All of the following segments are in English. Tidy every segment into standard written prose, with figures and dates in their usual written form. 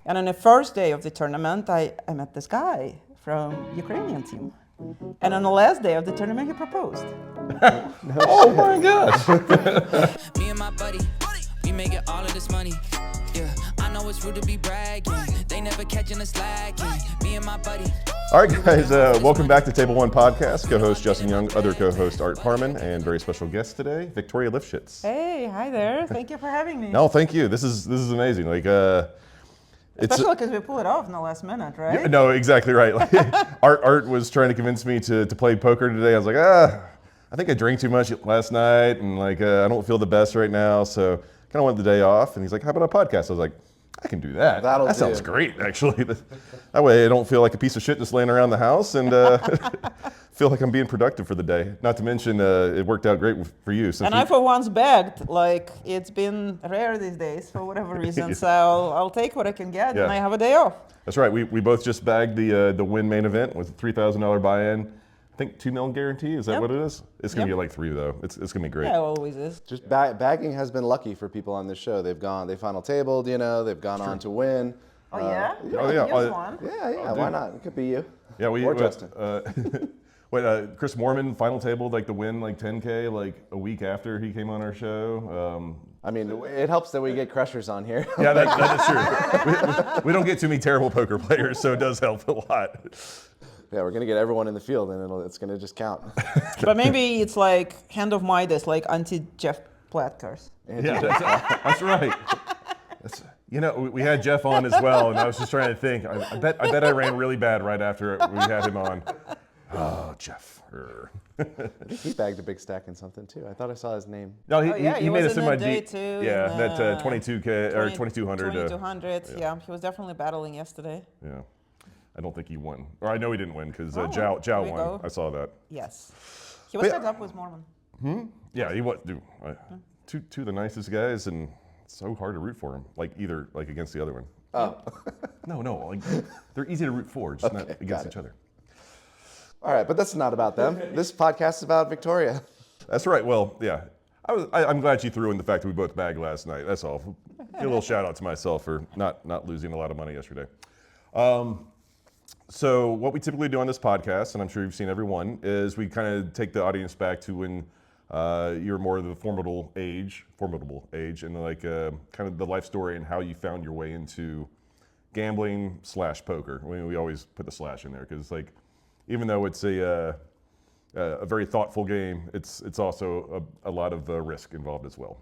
And on the first day of the tournament, I met this guy from Ukrainian team. And on the last day of the tournament, he proposed. Oh my gosh. Me and my buddy, we making all of this money. Yeah, I know it's rude to be bragging. They never catching us lacking. Me and my buddy. All right, guys, welcome back to Table One Podcast. Co-host Justin Young, other co-host Art Parman, and very special guest today, Victoria Livschitz. Hey, hi there. Thank you for having me. No, thank you. This is amazing. Like, Especially because we pull it off in the last minute, right? Yeah, no, exactly right. Like, Art was trying to convince me to play poker today. I was like, I think I drank too much last night, and like I don't feel the best right now, so kind of want the day off. And he's like, how about a podcast? I was like, I can do that. That sounds great, actually. That way I don't feel like a piece of shit just laying around the house and feel like I'm being productive for the day. Not to mention, it worked out great for you. And I for once begged, like it's been rare these days for whatever reason, so I'll take what I can get and I have a day off. That's right. We both just bagged the Win main event with a $3,000 buy-in. I think $2 million guarantee. Is that what it is? It's gonna be like 3 though. It's gonna be great. Yeah, it always is. Just bagging has been lucky for people on this show. They final tabled, they've gone on to win. Oh yeah? Oh yeah. One. Yeah. Why not? It could be you. Yeah, or Justin. Chris Moorman final tabled like the Win like 10K like a week after he came on our show. I mean, it helps that we get crushers on here. Yeah, that is true. We don't get too many terrible poker players, so it does help a lot. Yeah, we're gonna get everyone in the field, and it's gonna just count. But maybe it's like hand of Midas, like anti-Jeff Platkars. Yeah, that's right. We had Jeff on as well, and I was just trying to think. I bet I ran really bad right after we had him on. Oh, Jeff. He bagged a big stack in something too. I thought I saw his name. No, he made us in my day too. Yeah, that 22K or 2200. 2200. Yeah, he was definitely battling yesterday. Yeah. I don't think he won. Or I know he didn't win because Zhao won. Go. I saw that. Yes. He was set up with Mormon. Yeah, he was. Dude, two of the nicest guys, and it's so hard to root for him. Like either against the other one. Oh. No. Like, they're easy to root for, just not against each other. All right, but that's not about them. This podcast is about Victoria. That's right. Well, yeah. I'm glad she threw in the fact that we both bagged last night. That's all. Give a little shout out to myself for not losing a lot of money yesterday. So what we typically do on this podcast, and I'm sure you've seen every one, is we kind of take the audience back to when you're more of the formidable age, and like kind of the life story and how you found your way into gambling / poker. I mean, we always put the slash in there because like even though it's a very thoughtful game, it's also a lot of risk involved as well.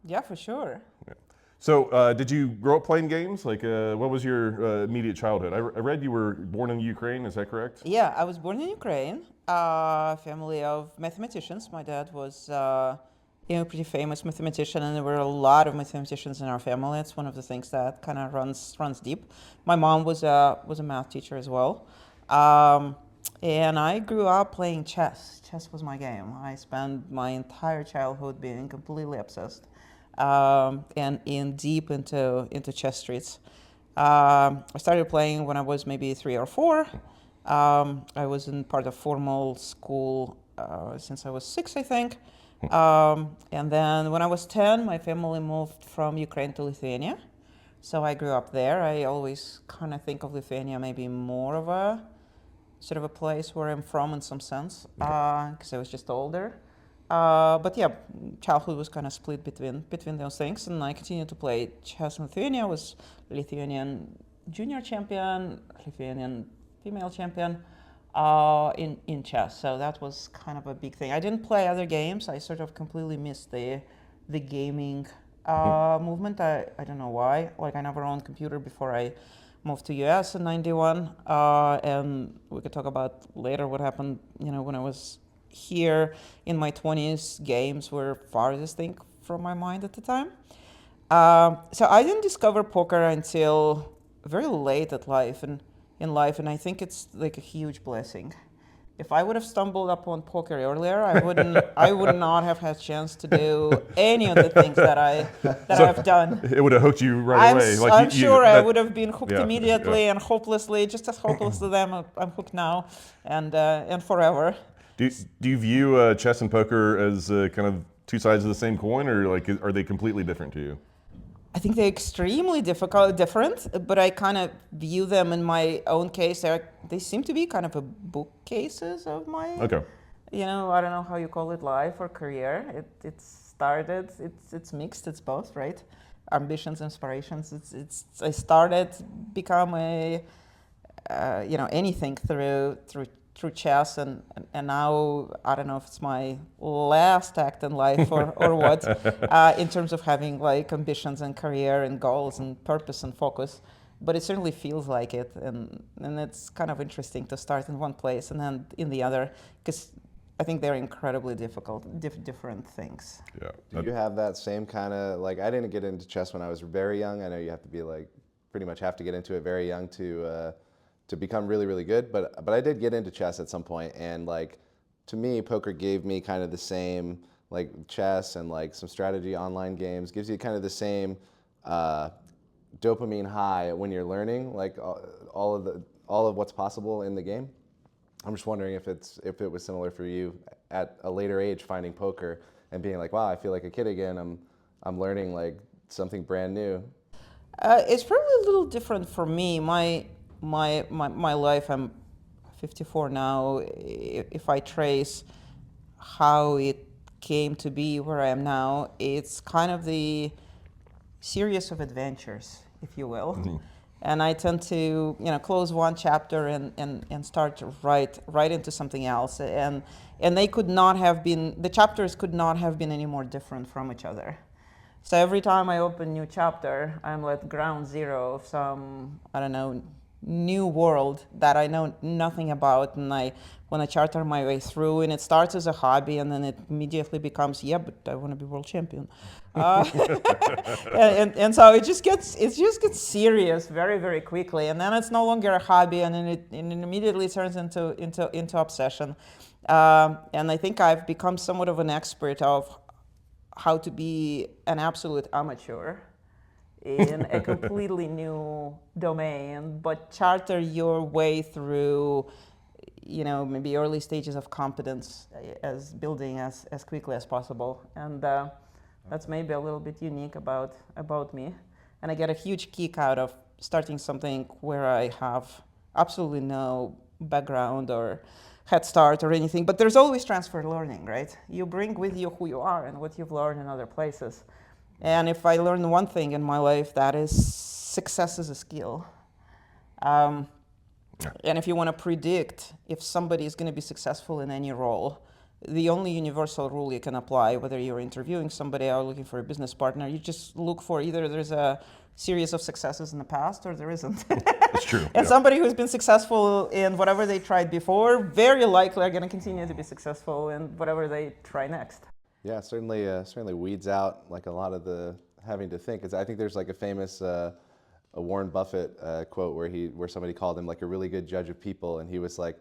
Yeah, for sure. Yeah. So, did you grow up playing games? Like, what was your immediate childhood? I read you were born in Ukraine, is that correct? Yeah, I was born in Ukraine, family of mathematicians. My dad was a pretty famous mathematician, and there were a lot of mathematicians in our family. It's one of the things that kind of runs deep. My mom was a math teacher as well. And I grew up playing chess. Chess was my game. I spent my entire childhood being completely obsessed. And deep into chess streets. I started playing when I was maybe 3 or 4. I was in part of formal school since I was 6, I think. And then when I was 10, my family moved from Ukraine to Lithuania. So I grew up there. I always kind of think of Lithuania maybe more of a sort of a place where I'm from in some sense, because I was just older. But yeah, childhood was kind of split between those things, and I continued to play chess in Lithuania. I was Lithuanian junior champion, Lithuanian female champion in chess. So that was kind of a big thing. I didn't play other games. I sort of completely missed the gaming movement. I don't know why. Like I never owned a computer before I moved to US in '91, and we could talk about later what happened. When I was here in my 20s, games were farthest thing from my mind at the time. So I didn't discover poker until very late in life, and I think it's like a huge blessing. If I would have stumbled upon poker earlier, I would not have had a chance to do any of the things that I've done. It would have hooked you right away. I'm sure I would have been hooked immediately and hopelessly, just as hopeless to them. I'm hooked now and forever. Do you view chess and poker as kind of two sides of the same coin, or like are they completely different to you? I think they're extremely different, but I kind of view them in my own case. They seem to be kind of a bookcases of my, Okay. I don't know how you call it, life or career. It's mixed, it's both, right? Ambitions, inspirations. I started become anything through chess, and now I don't know if it's my last act in life or what, in terms of having like ambitions and career and goals and purpose and focus, but it certainly feels like it, and it's kind of interesting to start in one place and then in the other, because I think they're incredibly different things. Yeah. Do you have that same kind of, like, I didn't get into chess when I was very young. I know you have to be like, pretty much have to get into it very young to become really, really good. But I did get into chess at some point, and like, to me, poker gave me kind of the same, like chess and like some strategy online games, gives you kind of the same dopamine high when you're learning, like all of what's possible in the game. I'm just wondering if it was similar for you at a later age, finding poker and being like, wow, I feel like a kid again. I'm learning like something brand new. It's probably a little different for me. My life, I'm 54 now. If I trace how it came to be where I am now, it's kind of the series of adventures, if you will. Mm-hmm. And I tend to, close one chapter and start to write into something else. And they could not have been, the chapters could not have been any more different from each other. So every time I open a new chapter, I'm at ground zero of some, new world that I know nothing about, and I want to charter my way through, and it starts as a hobby, and then it immediately becomes, but I want to be world champion. And so it just gets serious very, very quickly, and then it's no longer a hobby, and then it immediately turns into obsession. And I think I've become somewhat of an expert of how to be an absolute amateur in a completely new domain, but charter your way through, maybe early stages of competence as building as quickly as possible. And that's maybe a little bit unique about me. And I get a huge kick out of starting something where I have absolutely no background or head start or anything, but there's always transfer learning, right? You bring with you who you are and what you've learned in other places. And if I learned one thing in my life, that is success is a skill. And if you want to predict if somebody is going to be successful in any role, the only universal rule you can apply, whether you're interviewing somebody or looking for a business partner, you just look for either there's a series of successes in the past or there isn't. That's true. And somebody who's been successful in whatever they tried before, very likely are going to continue to be successful in whatever they try next. Yeah, certainly weeds out like a lot of the having to think. I think there's like a famous a Warren Buffett quote where somebody called him like a really good judge of people, and he was like,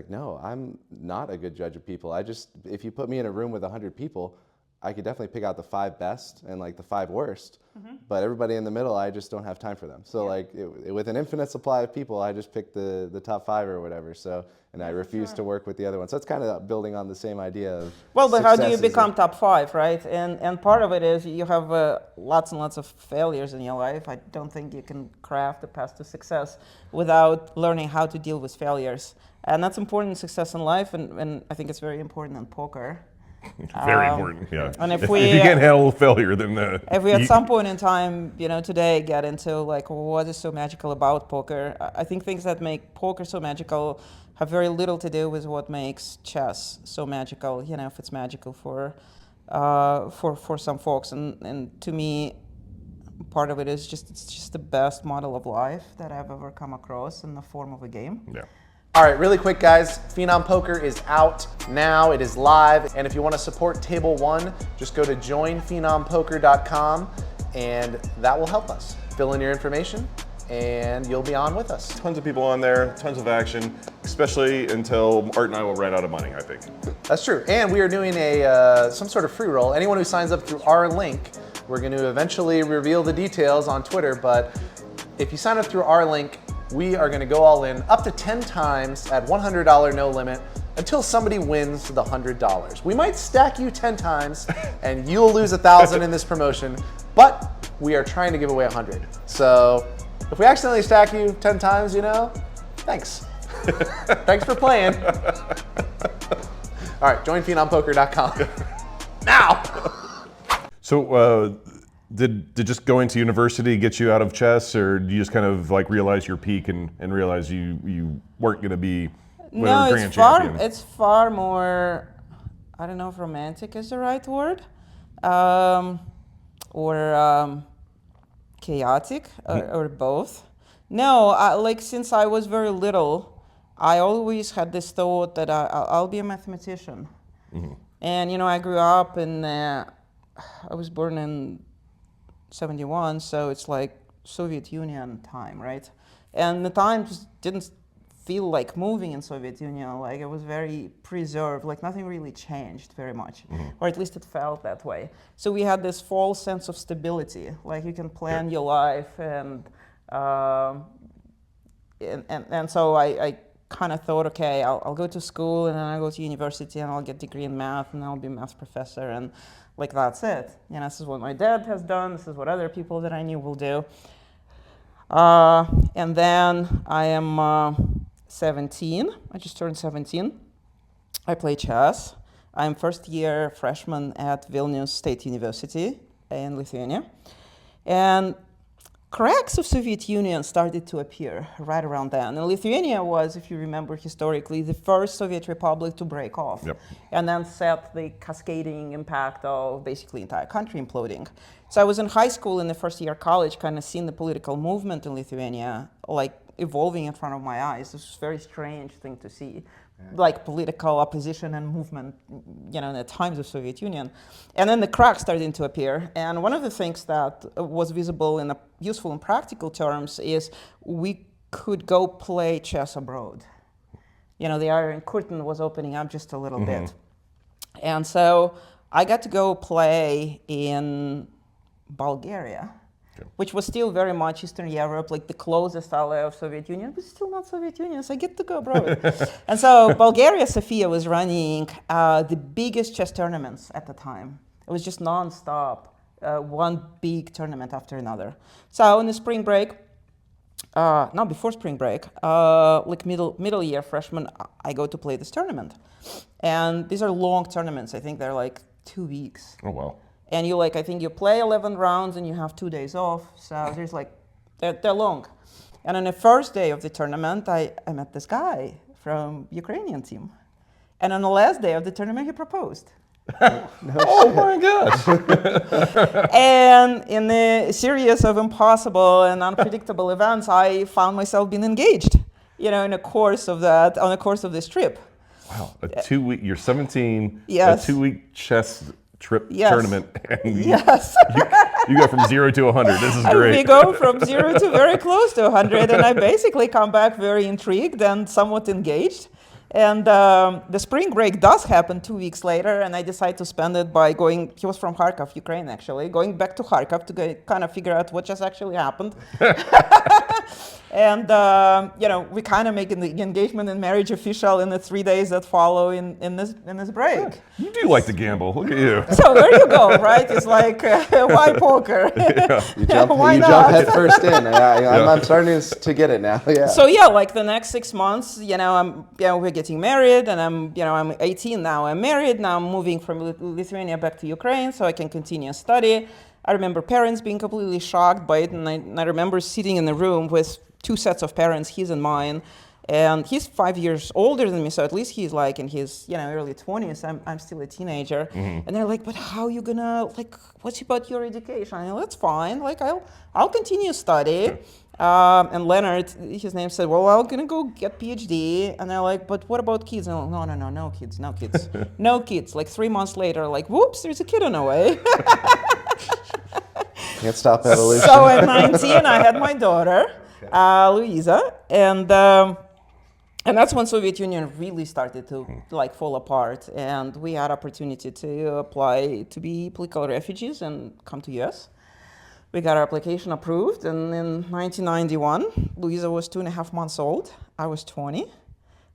no, I'm not a good judge of people. If you put me in a room with 100 people, I could definitely pick out the 5 best and like the 5 worst, but everybody in the middle, I just don't have time for them. So with an infinite supply of people, I just pick the top 5 or whatever. So, and I refuse to work with the other ones. So it's kind of building on the same idea of but how do you become top 5, right? And part of it is you have lots and lots of failures in your life. I don't think you can craft a path to success without learning how to deal with failures. And that's important in success in life, and I think it's very important in poker. Very important, yeah. And if you can't handle failure, then if we at some point in time, today get into like what is so magical about poker, I think things that make poker so magical have very little to do with what makes chess so magical. If it's magical for some folks, and to me, part of it is it's just the best model of life that I've ever come across in the form of a game. Yeah. All right, really quick, guys. Phenom Poker is out now. It is live. And if you want to support Table 1, just go to joinphenompoker.com, and that will help us. Fill in your information, and you'll be on with us. Tons of people on there, tons of action, especially until Art and I will run out of money, I think. That's true. And we are doing some sort of free roll. Anyone who signs up through our link, we're going to eventually reveal the details on Twitter, but if you sign up through our link, we are going to go all in up to 10 times at $100 no limit until somebody wins the $100. We might stack you 10 times and you'll lose 1,000 in this promotion, but we are trying to give away 100. So if we accidentally stack you 10 times, thanks. Thanks for playing. All right, join PhenomPoker.com. Now! So did just going to university get you out of chess, or did you just kind of like realize your peak and realize you weren't going to be No, grand champion? it's far more, I don't know if romantic is the right word, or chaotic, or both. No, since I was very little, I always had this thought that I'll be a mathematician. And, I grew up in, I was born in 71, so it's like Soviet Union time, right? And the time just didn't feel like moving in Soviet Union. Like, it was very preserved, like nothing really changed very much, or at least it felt that way. So we had this false sense of stability, like you can plan your life, and so I kind of thought, okay, I'll go to school, and then I'll go to university, and I'll get a degree in math, and I'll be a math professor, and like that's it. This is what my dad has done. This is what other people that I knew will do. And then I am 17. I just turned 17. I play chess. I'm first-year freshman at Vilnius State University in Lithuania, and cracks of Soviet Union started to appear right around then. And Lithuania was, if you remember historically, the first Soviet republic to break off. Yep. And then set the cascading impact of basically entire country imploding. So I was in high school in the first year college, kind of seeing the political movement in Lithuania like evolving in front of my eyes. This was a very strange thing to see. Like political opposition and movement, in the times of Soviet Union. And then the cracks started to appear. And one of the things that was visible in useful and practical terms is we could go play chess abroad. The Iron Curtain was opening up just a little bit. And so I got to go play in Bulgaria, which was still very much Eastern Europe, like the closest ally of Soviet Union, but still not Soviet Union, so I get to go abroad. And so Bulgaria, Sofia was running the biggest chess tournaments at the time. It was just non-stop, one big tournament after another. So in the spring break, no, before spring break, like middle year freshman, I go to play this tournament. And these are long tournaments. I think they're like 2 weeks. Oh, wow. And I think you play 11 rounds and you have 2 days off. So there's they're long. And on the first day of the tournament, I met this guy from Ukrainian team. And on the last day of the tournament, he proposed. Oh my gosh. And in the series of impossible and unpredictable events, I found myself being engaged, on the course of this trip. Wow, you're 17, Yes. a 2-week chess trip Yes. tournament, and Yes. you go from 0 to 100. This is We great. go from 0 to very close to 100, and I basically come back very intrigued and somewhat engaged. And the spring break does happen 2 weeks later, and I decide to spend it by going, he was from Kharkov, Ukraine actually, going back to Kharkov to kind of figure out what just actually happened. And, we kind of make the engagement and marriage official in the 3 days that follow in this break. You do like to gamble. Look at you. So there you go, right? It's like, why poker? You jump head first in. I'm starting to get it now. Yeah. So like the next 6 months, we're getting married, and I'm 18 now. I'm married now. I'm moving from Lithuania back to Ukraine so I can continue study. I remember parents being completely shocked by it, and I remember sitting in the room with 2 sets of parents, his and mine. And he's 5 years older than me, so at least he's like in his early 20s. I'm still a teenager, and they're like, "But how are you gonna What's about your education?" I'm like, "That's fine. I'll continue study." And Leonard, his name, said, "Well, I'm gonna go get PhD." And they're like, "But what about kids?" And I'm like, no kids, no kids. Like 3 months later, whoops, there's a kid on the way. Can't stop evolution. So at 19, I had my daughter, Louisa, and that's when Soviet Union really started to fall apart, and we had opportunity to apply to be political refugees and come to US. We got our application approved, and in 1991, Louisa was 2.5 months old. I was 20.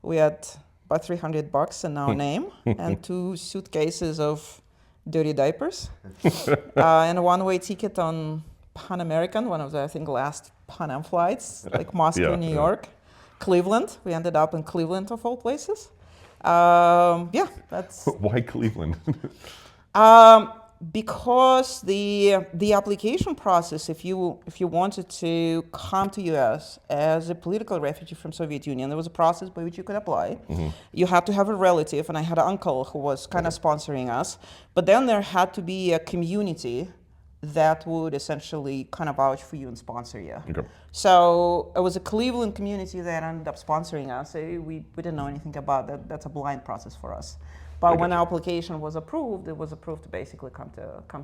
We had about $300 in our name and 2 suitcases of dirty diapers and a one-way ticket on Pan American, one of the, I think, last Pan Am flights, like Moscow, Yeah, New yeah. York, Cleveland. We ended up in Cleveland of all places. Yeah, that's Why Cleveland? because the application process, if you wanted to come to US as a political refugee from Soviet Union, there was a process by which you could apply. You had to have a relative, and I had an uncle who was kind of sponsoring us. But then there had to be a community that would essentially kind of vouch for you and sponsor you. Okay. So it was a Cleveland community that ended up sponsoring us. We didn't know anything about that. That's a blind process for us. But when our application was approved, it was approved to basically come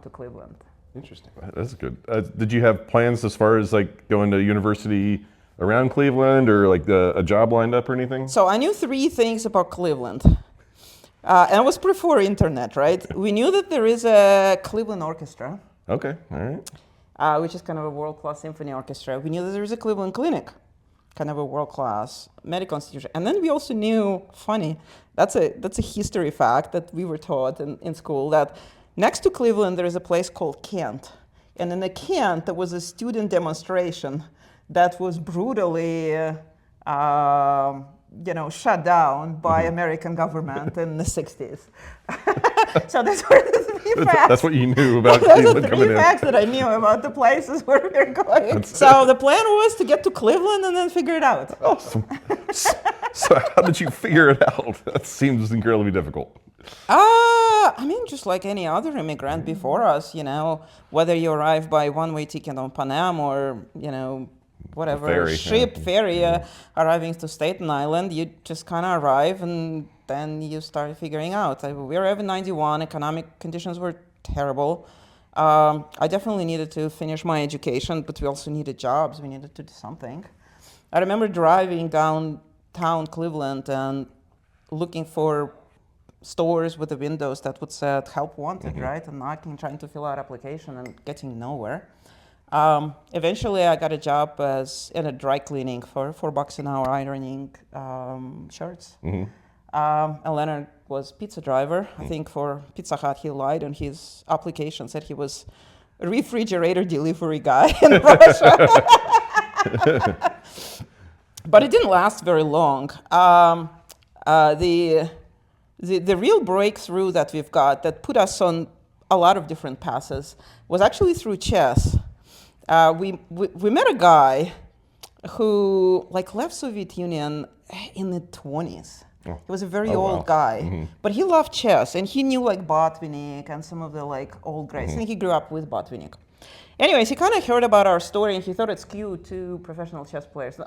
to Cleveland. Interesting. That's good. Did you have plans as far as like going to university around Cleveland or like a job lined up or anything? So I knew 3 things about Cleveland. And it was before internet, right? We knew that there is a Cleveland Orchestra, Okay, all right. which is kind of a world-class symphony orchestra. We knew that there is a Cleveland Clinic, kind of a world-class medical institution. And then we also knew, funny, that's a history fact that we were taught in school, that next to Cleveland there is a place called Kent. And in the Kent there was a student demonstration that was brutally shut down by American government in the 60s. So that's where the 3 facts. That's what you knew about Those are Cleveland 3 coming in. facts that I knew about the places where we're going. So the plan was to get to Cleveland and then figure it out. Awesome. So how did you figure it out? That seems incredibly difficult. I mean, just like any other immigrant before us, whether you arrive by one-way ticket on Pan Am or, whatever, Ferry, ship, yeah. ferry, arriving to Staten Island, you just kind of arrive and then you start figuring out. We arrived in 91, economic conditions were terrible. I definitely needed to finish my education, but we also needed jobs. We needed to do something. I remember driving downtown Cleveland and looking for stores with the windows that would say help wanted, right? And knocking, trying to fill out application and getting nowhere. Eventually I got a job in a dry cleaning for $4 an hour ironing shirts. And Leonard was pizza driver. I think for Pizza Hut he lied on his application, said he was a refrigerator delivery guy in Russia. But it didn't last very long. The real breakthrough that we've got that put us on a lot of different paths was actually through chess. We met a guy who left Soviet Union in the 20s. He was a very old guy, but he loved chess and he knew Botvinnik and some of the old greats. I think he grew up with Botvinnik. Anyways, he kind of heard about our story and he thought it's cute to professional chess players.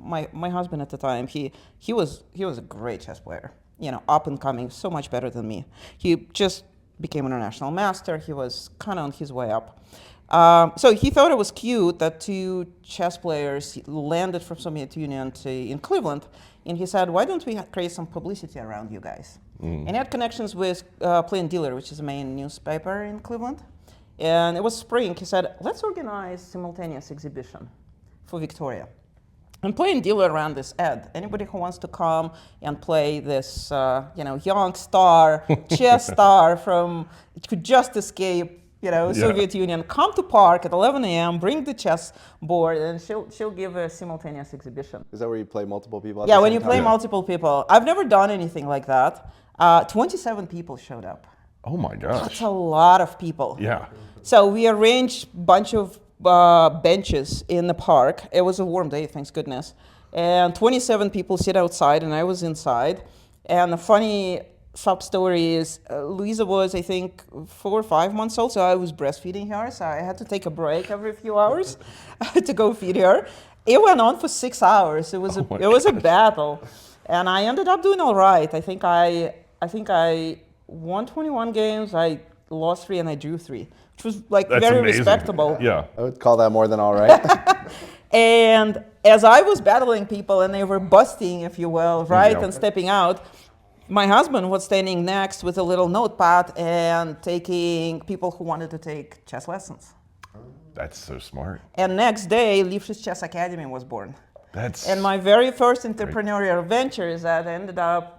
My husband at the time, he was a great chess player, up and coming, so much better than me. He just became an international master. He was kind of on his way up. So he thought it was cute that 2 chess players landed from Soviet Union in Cleveland, and he said, why don't we create some publicity around you guys? And he had connections with Plain Dealer, which is the main newspaper in Cleveland. And it was spring. He said, let's organize simultaneous exhibition for Victoria. And Plain Dealer ran this ad. Anybody who wants to come and play this, young star, chess star could just escape Soviet Union, come to park at 11 a.m., bring the chess board, and she'll give a simultaneous exhibition. Is that where you play multiple people? Yeah, when you play multiple people. I've never done anything like that. 27 people showed up. Oh my gosh. That's a lot of people. Yeah. So we arranged a bunch of benches in the park. It was a warm day, thanks goodness. And 27 people sit outside, and I was inside. And the funny sub-story is Louisa was, I think, 4 or 5 months old, so I was breastfeeding her, so I had to take a break every few hours to go feed her. It went on for 6 hours. It was a battle, and I ended up doing all right. I think I won 21 games. I lost 3 and I drew 3, which was That's very amazing. respectable. Yeah. I would call that more than all right. And as I was battling people and they were busting, if you will, right, Yeah. and stepping out, my husband was standing next with a little notepad and taking people who wanted to take chess lessons. That's so smart. And next day, Livschitz Chess Academy was born. That's And my very first entrepreneurial venture is that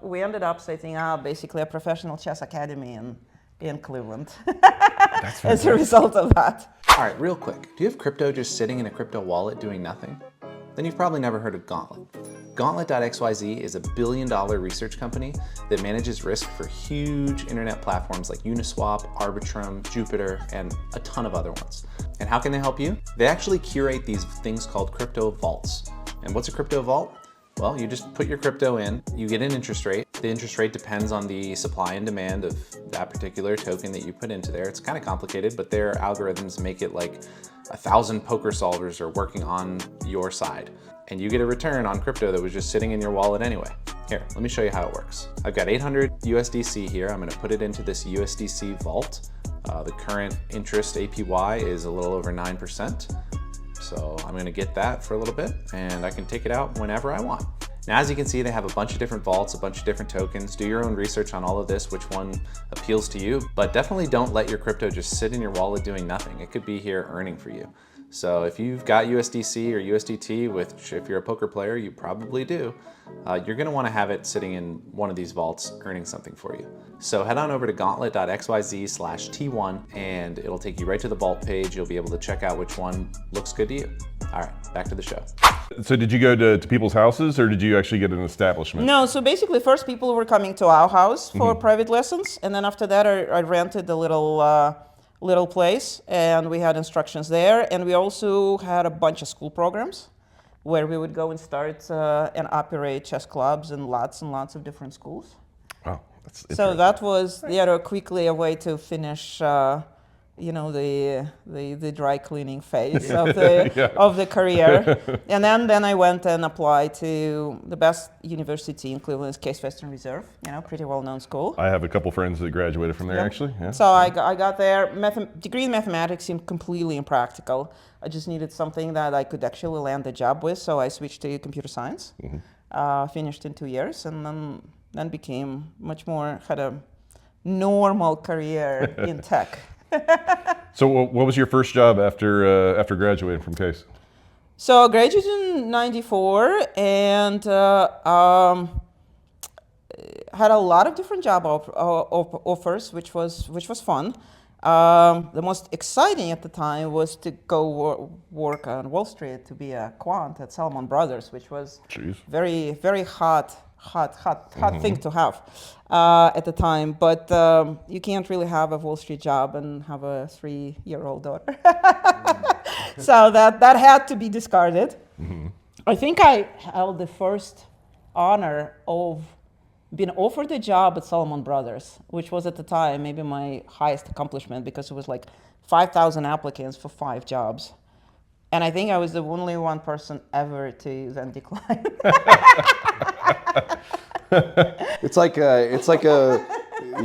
we ended up setting up basically a professional chess academy in Cleveland. as a result of that. All right, real quick. Do you have crypto just sitting in a crypto wallet doing nothing? Then you've probably never heard of Gauntlet. Gauntlet.xyz is a billion-dollar research company that manages risk for huge internet platforms like Uniswap, Arbitrum, Jupiter, and a ton of other ones. And how can they help you? They actually curate these things called crypto vaults. And what's a crypto vault? Well, you just put your crypto in, you get an interest rate. The interest rate depends on the supply and demand of that particular token that you put into there. It's kind of complicated, but their algorithms make it like 1,000 poker solvers are working on your side. And you get a return on crypto that was just sitting in your wallet anyway. Here, let me show you how it works. I've got 800 USDC here. I'm gonna put it into this USDC vault. The current interest APY is a little over 9%. So I'm gonna get that for a little bit and I can take it out whenever I want. Now, as you can see, they have a bunch of different vaults, a bunch of different tokens. Do your own research on all of this, which one appeals to you, but definitely don't let your crypto just sit in your wallet doing nothing. It could be here earning for you. So if you've got USDC or USDT, which if you're a poker player, you probably do, you're gonna wanna have it sitting in one of these vaults earning something for you. So head on over to gauntlet.xyz/T1 and it'll take you right to the vault page. You'll be able to check out which one looks good to you. All right, back to the show. So did you go to people's houses or did you actually get an establishment? No, so basically first people were coming to our house for private lessons, and then after that I rented a little place and we had instructions there, and we also had a bunch of school programs where we would go and start and operate chess clubs in lots and lots of different schools. Wow, that's So interesting. that was quickly a way to finish the dry cleaning phase of the of the career. And then I went and applied to the best university in Cleveland, Case Western Reserve, pretty well-known school. I have a couple friends that graduated from there actually. Yeah. So I got there. Degree in mathematics seemed completely impractical. I just needed something that I could actually land a job with, so I switched to computer science. Finished in 2 years, and then became had a normal career in tech. So what was your first job after graduating from Case? So I graduated in '94 and had a lot of different job offers, which was fun. The most exciting at the time was to go work on Wall Street, to be a quant at Salomon Brothers, which was very, very hot thing to have at the time. But you can't really have a Wall Street job and have a 3-year-old daughter. So that had to be discarded. I think I held the first honor of being offered a job at Salomon Brothers, which was at the time maybe my highest accomplishment, because it was like 5,000 applicants for 5 jobs. And I think I was the only one person ever to then decline. It's like a,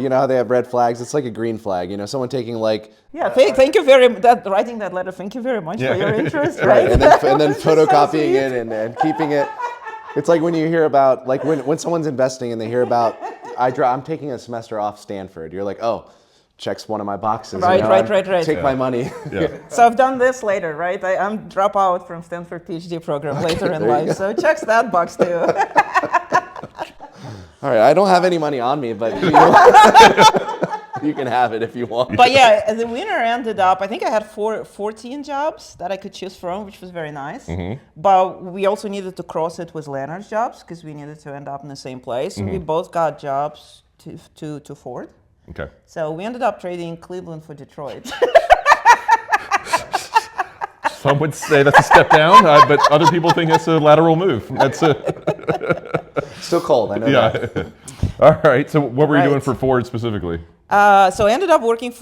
how they have red flags. It's like a green flag. Someone taking like. Yeah, thank you very much. Writing that letter. Thank you very much for your interest. Right, and then photocopying it and keeping it. It's like when you hear about when someone's investing and they hear about I'm taking a semester off Stanford. You're like, oh, checks one of my boxes. Right. Take my money. Yeah. So I've done this later, right? I'm drop out from Stanford PhD program later in life, so checks that box too. All right, I don't have any money on me, but you can have it if you want. But yeah, the winner ended up, I think I had 14 jobs that I could choose from, which was very nice. But we also needed to cross it with Leonard's jobs because we needed to end up in the same place. So we both got jobs to Ford. Okay. So we ended up trading Cleveland for Detroit. Some would say that's a step down, but other people think that's a lateral move. That's Still cold, I know that. All right. So what were you doing Right. for Ford specifically? So I ended up working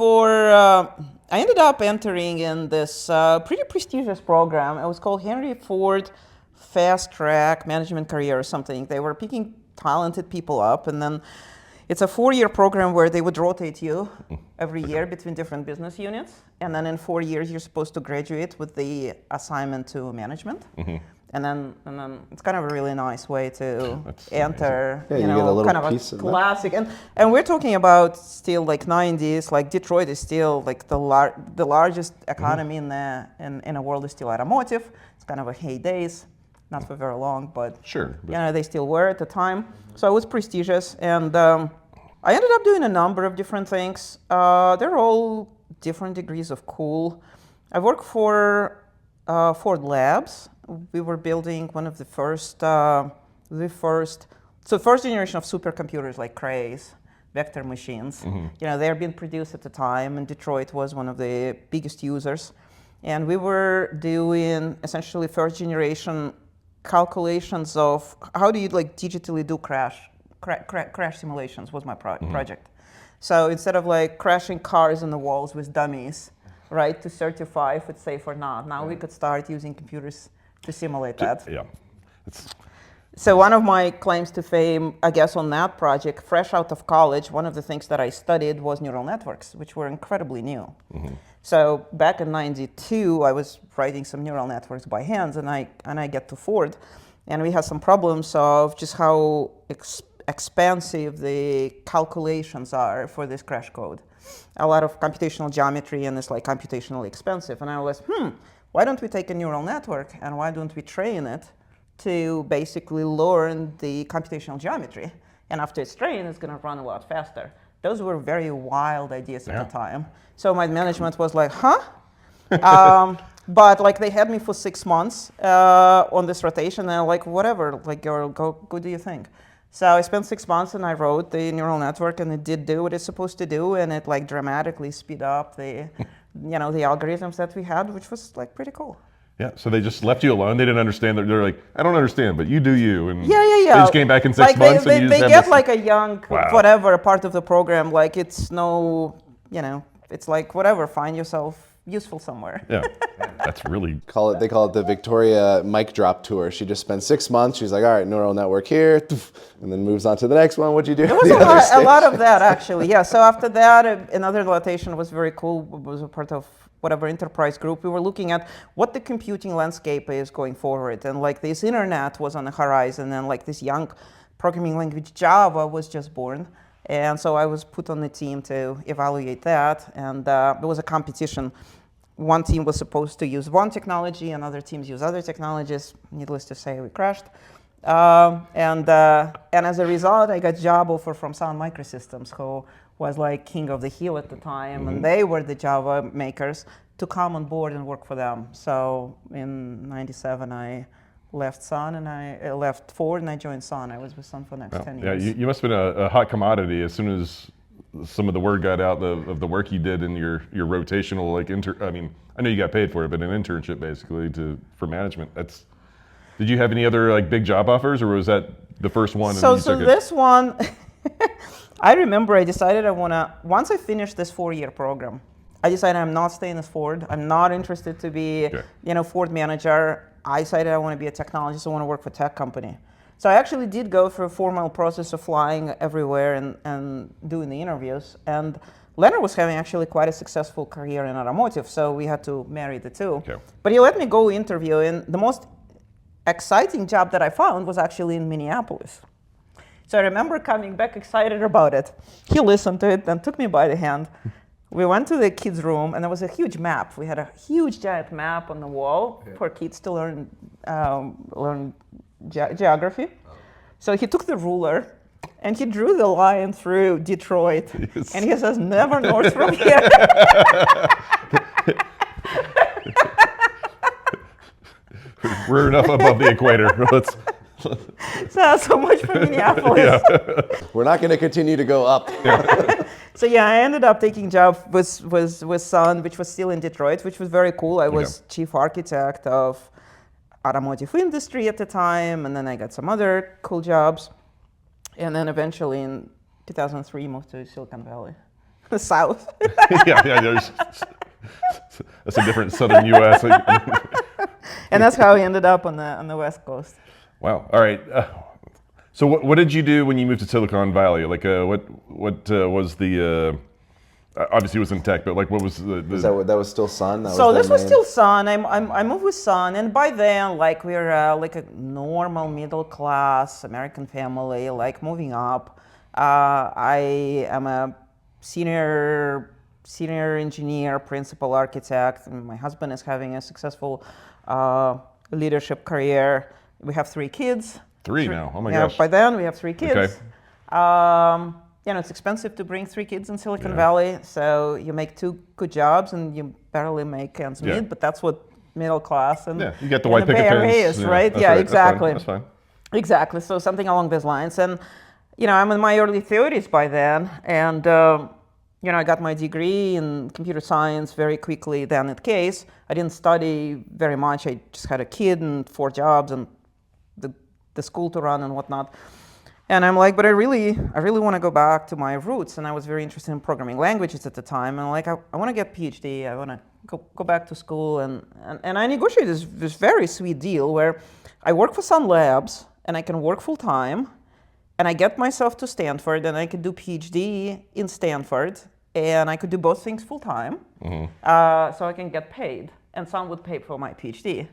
I ended up entering in this pretty prestigious program. It was called Henry Ford Fast Track Management Career or something. They were picking talented people up, and then it's a 4-year program where they would rotate you every year between different business units. And then in 4 years, you're supposed to graduate with the assignment to management. And then it's kind of a really nice way to enter, Yeah, you get a little kind of piece a of that. classic. And we're talking about still like 90s, like Detroit is still like the largest economy in the world is still automotive. It's kind of a heydays, not for very long, but Sure. they still were at the time. So it was prestigious, and I ended up doing a number of different things. They're all different degrees of cool. I worked for Ford Labs. We were building one of the first generation of supercomputers like Crays, vector machines. They're being produced at the time, and Detroit was one of the biggest users. And we were doing essentially first generation calculations of how do you like digitally do crash simulations was my project. So instead of like crashing cars in the walls with dummies, right, to certify if it's safe or not, now we could start using computers to simulate that. Yeah. So one of my claims to fame, I guess, on that project, fresh out of college, one of the things that I studied was neural networks, which were incredibly new. So back in '92, I was writing some neural networks by hands, and I get to Ford, and we had some problems of just how expensive the calculations are for this crash code. A lot of computational geometry, and it's like computationally expensive. And I was, why don't we take a neural network and why don't we train it to basically learn the computational geometry? And after it's trained, it's going to run a lot faster. Those were very wild ideas at the time. So my management was like, but like they had me for 6 months on this rotation, and I'm like, whatever, like go do your thing. So I spent 6 months and I wrote the neural network, and it did do what it's supposed to do, and it like dramatically speed up the the algorithms that we had, which was like pretty cool. Yeah, so they just left you alone. They didn't understand. They're like, I don't understand, but you do you. And yeah. They just came back in 6 months. They and you just get this, like a young whatever part of the program. Like it's no, it's like whatever. Find yourself useful somewhere. Yeah, that's really They call it the Victoria mic drop tour. She just spent 6 months. She's like, all right, neural network here, and then moves on to the next one. What'd you do? There was a lot of that actually. Yeah. So after that, another rotation was very cool. It was a part of whatever enterprise group. We were looking at what the computing landscape is going forward, and like this internet was on the horizon, and like this young programming language Java was just born. And so I was put on the team to evaluate that, and there was a competition. One team was supposed to use one technology, and other teams use other technologies. Needless to say, we crashed. And as a result, I got a job offer from Sun Microsystems, who was like king of the hill at the time, and they were the Java makers, to come on board and work for them. So in '97, I left Sun, and I left Ford, and I joined Sun. I was with Sun for the next 10 years. Yeah, you must have been a hot commodity as soon as some of the word got out of the work you did in your rotational I know you got paid for it, but an internship basically for management. Did you have any other like big job offers, or was that the first one? So this one, I remember I decided once I finished this 4-year program, I decided I'm not staying at Ford. I'm not interested to be Ford manager. I decided I want to be a technologist. I want to work for a tech company. So I actually did go through a formal process of flying everywhere and doing the interviews. And Leonard was having actually quite a successful career in automotive, so we had to marry the two. Okay. But he let me go interview, and the most exciting job that I found was actually in Minneapolis. So I remember coming back excited about it. He listened to it and took me by the hand. We went to the kids' room, and there was a huge map. We had a huge giant map on the wall for kids to learn geography. So he took the ruler and he drew the line through Detroit, and he says, never north from here. We're enough above the equator. So much for Minneapolis. We're not going to continue to go up. So yeah, I ended up taking job with Sun, which was still in Detroit, which was very cool. I was chief architect of automotive industry at the time, and then I got some other cool jobs. And then eventually in 2003, moved to Silicon Valley, the South. That's a different southern U.S. And that's how I ended up on the West Coast. Wow. All right. So what did you do when you moved to Silicon Valley? Like what was the obviously it was in tech, but like what was the That was still Sun? So this was still Sun. I moved with Sun, and by then like we're like a normal middle class American family, like moving up. I am a senior engineer, principal architect, and my husband is having a successful leadership career. We have 3 kids. Three now. Oh my gosh. By then we have 3 kids. Okay. it's expensive to bring 3 kids in Silicon Valley, so you make 2 good jobs and you barely make ends meet, but that's what middle class and you get the white picket fence, is, right? That's Yeah, right. exactly. That's fine. Exactly. So something along those lines. And, I'm in my early 30s by then, and I got my degree in computer science very quickly then at Case. I didn't study very much. I just had a kid and 4 jobs and the school to run and whatnot. And I'm like, but I really want to go back to my roots. And I was very interested in programming languages at the time. And like, I want to get PhD. I want to go back to school. And I negotiated this very sweet deal where I work for Sun Labs and I can work full time. And I get myself to Stanford and I could do PhD in Stanford. And I could do both things full time. So I can get paid. And Sun would pay for my PhD.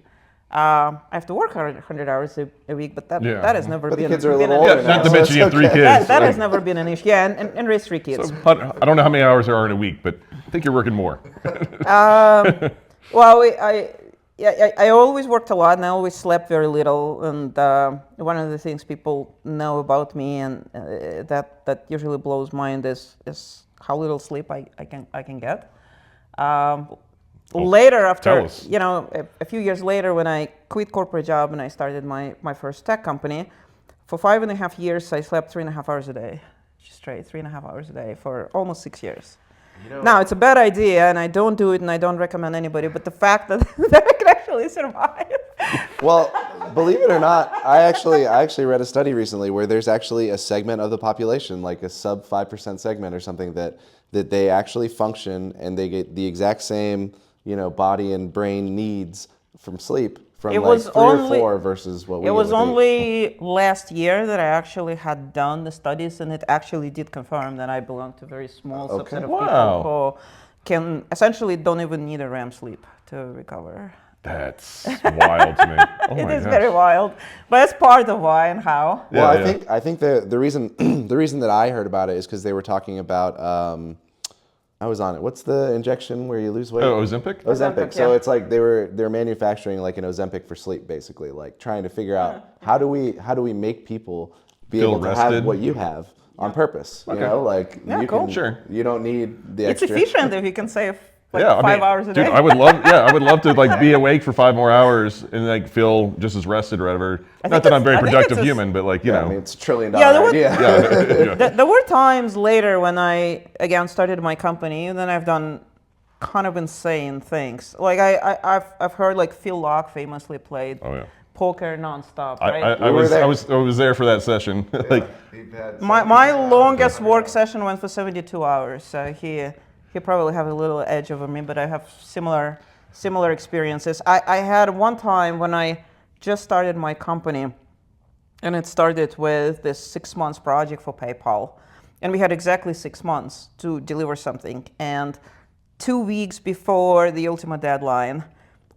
I have to work 100 hours a week, but that has never been. The kids are a little older now. Not to mention you have 3 kids. That has never been an issue. Yeah, and raise 3 kids. So, I don't know how many hours there are in a week, but I think you're working more. Well, I always worked a lot, and I always slept very little. And one of the things people know about me, and that usually blows mind, is how little sleep I can get. Later, after, a few years later, when I quit corporate job and I started my first tech company, for 5.5 years, I slept 3.5 hours a day, straight 3.5 hours a day for almost 6 years. Now, it's a bad idea, and I don't do it, and I don't recommend anybody, but the fact that I can actually survive. Well, believe it or not, I actually read a study recently where there's actually a segment of the population, like a sub 5% segment or something, that they actually function and they get the exact same body and brain needs from sleep from It like was 3 only- or 4 versus what we It get was with 8. only last year that I actually had done the studies, and it actually did confirm that I belong to a very small subset of Wow. people who can essentially don't even need a REM sleep to recover. That's wild to me. Oh It my is gosh. very wild, but it's part of why and how. Yeah, Well, yeah. I think the reason the reason that I heard about it is because they were talking about. I was on it. What's the injection where you lose weight? Oh, Ozempic? Ozempic. So yeah. it's like they're manufacturing like an Ozempic for sleep, basically, like trying to figure out how do we make people be Feel able to rested? have what you have on purpose. Okay. Like Yeah, you cool. can, Sure. you don't need the It's extra. efficient if you can save like Yeah, 5 hours a day. Dude, I would love to like be awake for 5 more hours and like feel just as rested or whatever. Not that I'm a very I think productive it's a- human, but like, I mean, it's a $1 trillion there were- idea. There were times later when I again started my company, and then I've done kind of insane things. Like I've heard like Phil Locke famously played poker nonstop, right? I was there for that session. Like My longest work session went for 72 hours. So he probably have a little edge over me, but I have similar experiences. I had one time when I just started my company, and it started with this 6 months project for PayPal, and we had exactly 6 months to deliver something. And 2 weeks before the ultimate deadline,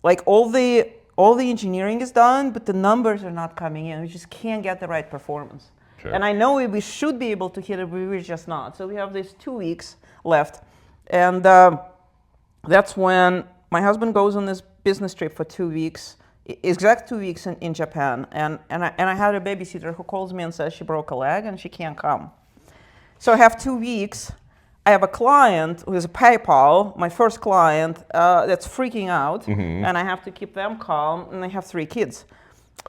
like all the engineering is done, but the numbers are not coming in. We just can't get the right performance. Sure. And I know we should be able to hit it, but we're just not. So we have these 2 weeks left. And that's when my husband goes on this business trip for 2 weeks, exact 2 weeks in Japan. And I had a babysitter who calls me and says she broke a leg and she can't come. So I have 2 weeks. I have a client who is a PayPal, my first client, that's freaking out, and I have to keep them calm, and I have 3 kids.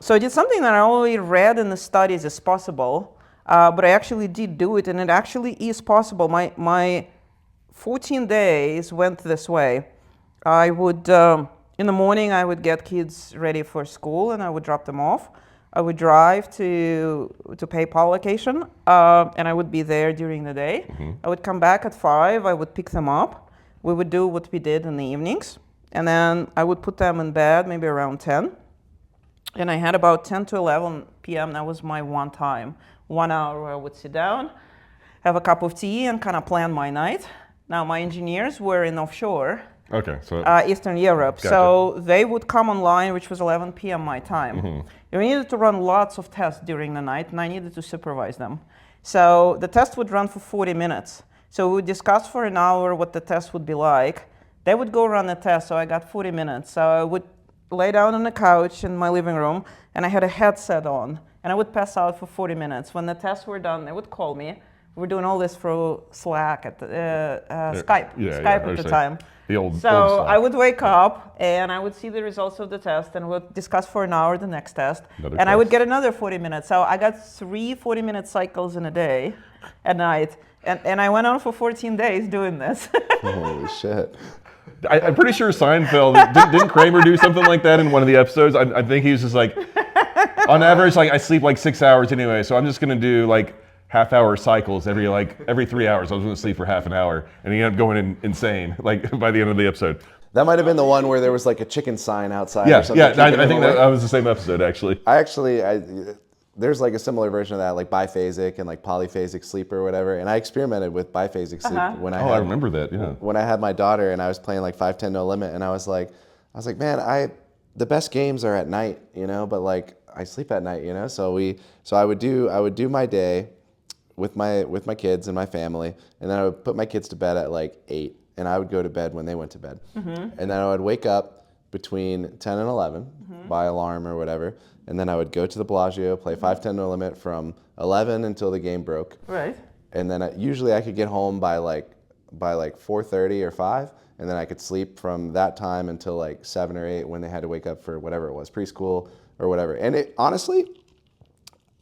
So I did something that I only read in the studies is possible, but I actually did do it, and it actually is possible. My 14 days went this way. I would, in the morning, I would get kids ready for school, and I would drop them off. I would drive to PayPal location, and I would be there during the day. I would come back at 5. I would pick them up. We would do what we did in the evenings, and then I would put them in bed maybe around 10. And I had about 10 to 11 p.m. That was my one time, 1 hour where I would sit down, have a cup of tea, and kind of plan my night. Now my engineers were in offshore. okay, so Eastern Europe. Gotcha. So they would come online, which was 11 p.m. my time. We needed to run lots of tests during the night, and I needed to supervise them. So the test would run for 40 minutes. So we would discuss for an hour what the test would be like. They would go run the test, so I got 40 minutes. So I would lay down on the couch in my living room, and I had a headset on, and I would pass out for 40 minutes. When the tests were done, they would call me. We're doing all this through Slack at Skype. Yeah, Skype I at the see. time. The old So Slack. I would wake up and I would see the results of the test and we'd discuss for an hour the next test. Another and I would test. get another 40 minutes. So I got 3 40-minute cycles in a day at night. And I went on for 14 days doing this. Holy shit. I'm pretty sure Seinfeld, didn't Kramer do something like that in one of the episodes? I think he was just like, on average, like I sleep like 6 hours anyway, so I'm just gonna do like half-hour cycles every 3 hours. I was gonna sleep for half an hour, and he ended up going insane like by the end of the episode. That might have been the one where there was like a chicken sign outside Yeah, or something. yeah, keeping I him think awake. that was the same episode actually. There's like a similar version of that, like biphasic and like polyphasic sleep or whatever. And I experimented with biphasic sleep when I remember that. Yeah. when I had my daughter and I was playing like 5-10 no limit, and I was like, man, the best games are at night, you know, but like I sleep at night, you know. So I would do my day with my kids and my family, and then I would put my kids to bed at like 8, and I would go to bed when they went to bed, and then I would wake up between 10 and 11 by alarm or whatever, and then I would go to the Bellagio, play 5-10 no limit from 11 until the game broke. Right. And then usually I could get home by like 4:30 or 5, and then I could sleep from that time until like 7 or 8 when they had to wake up for whatever it was, preschool or whatever. And it honestly,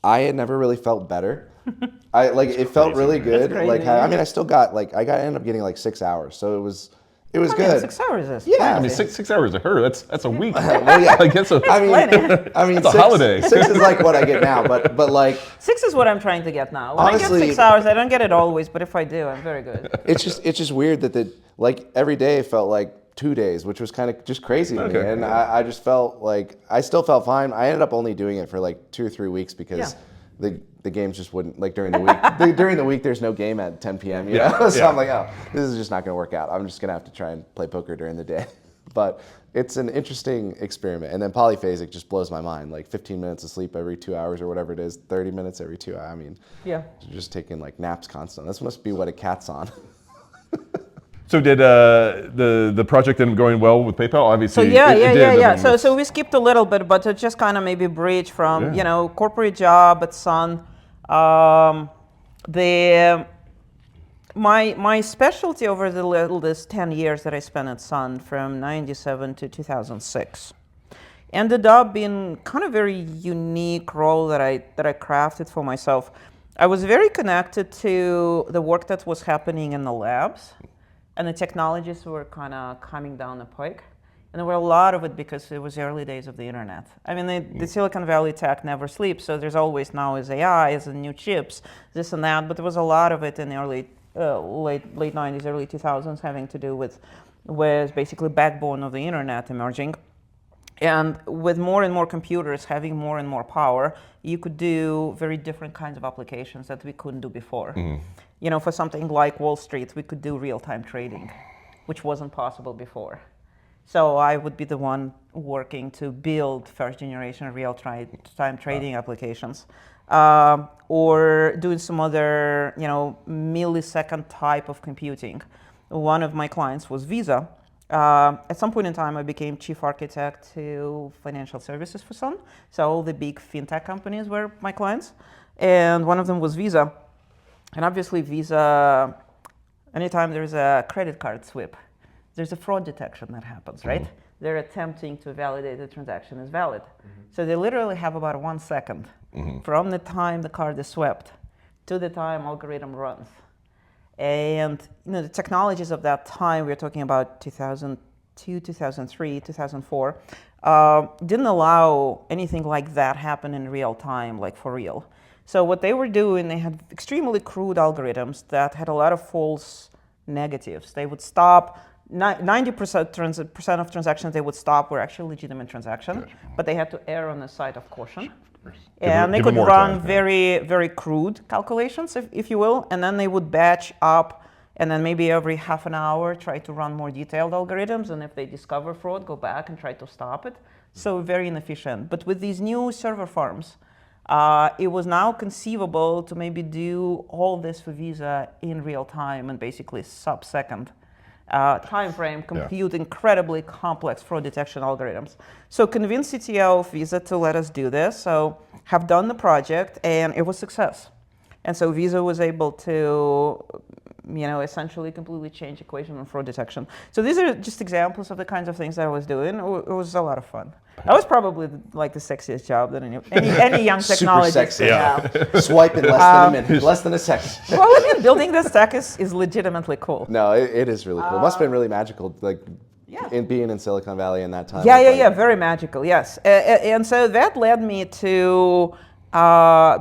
I had never really felt better. It felt really good. crazy, Like yeah. I mean, I still got ended up getting like 6 hours, so it was Yeah, good. 6 hours is Yeah, I mean, six hours of her. That's a week. Well, yeah. Like that's a. I mean, It's a holiday. 6 is like what I get now, but like 6 is what I'm trying to get now. When Honestly- I get 6 hours, I don't get it always, but if I do, I'm very good. it's just weird that every day felt like 2 days, which was kind of just crazy to me. Okay. And I just felt like I still felt fine. I ended up only doing it for like 2 or 3 weeks because the games just wouldn't, like during the week. During the week, there's no game at 10 p.m. You know? So I'm like, oh, this is just not going to work out. I'm just going to have to try and play poker during the day. But it's an interesting experiment. And then polyphasic just blows my mind. Like 15 minutes of sleep every 2 hours or whatever it is, 30 minutes every 2 hours. I mean, Yeah. just taking like naps constant. This must be what a cat's on. So did the project end up going well with PayPal? So Obviously, it did. yeah. I mean, So we skipped a little bit, but to just kind of maybe bridge from corporate job at Sun. My specialty over this 10 years that I spent at Sun from 97 to 2006 ended up being kind of very unique role that I crafted for myself. I was very connected to the work that was happening in the labs, and the technologies were kind of coming down the pike. And there were a lot of it because it was the early days of the internet. I mean, the Silicon Valley tech never sleeps, so there's always now is AI, is new chips, this and that. But there was a lot of it in the late 90s, early 2000s, having to do with basically backbone of the internet emerging. And with more and more computers having more and more power, you could do very different kinds of applications that we couldn't do before. You know, for something like Wall Street, we could do real-time trading, which wasn't possible before. So I would be the one working to build first-generation real-time trading applications, or doing some other, millisecond type of computing. One of my clients was Visa. At some point in time, I became chief architect to financial services for Sun. So all the big fintech companies were my clients, and one of them was Visa. And obviously, Visa, anytime there's a credit card sweep, there's a fraud detection that happens, right? They're attempting to validate the transaction is valid. So they literally have about 1 second from the time the card is swept to the time algorithm runs. And the technologies of that time, we're talking about 2002, 2003, 2004, didn't allow anything like that happen in real time, like for real. So what they were doing, they had extremely crude algorithms that had a lot of false negatives. They would stop 90% of transactions they would stop were actually legitimate transactions, but they had to err on the side of caution. And they Give could them more run time, yeah. very, very crude calculations, if you will, and then they would batch up, and then maybe every half an hour try to run more detailed algorithms, and if they discover fraud, go back and try to stop it. So very inefficient. But with these new server farms, it was now conceivable to maybe do all this for Visa in real time and basically sub-second time frame, compute incredibly complex fraud detection algorithms. So convince CTO of Visa to let us do this. So have done the project, and it was success. And so Visa was able to, essentially completely change equation on fraud detection. So these are just examples of the kinds of things that I was doing. It was a lot of fun. That was probably the sexiest job that any young technologist sexy. could have. Swipe in less than a minute, less than a second. Well, I mean, building this tech is legitimately cool. No, it is really cool. It must have been really magical, like Yeah. in being in Silicon Valley in that time. Yeah, very magical, yes. And so that led me to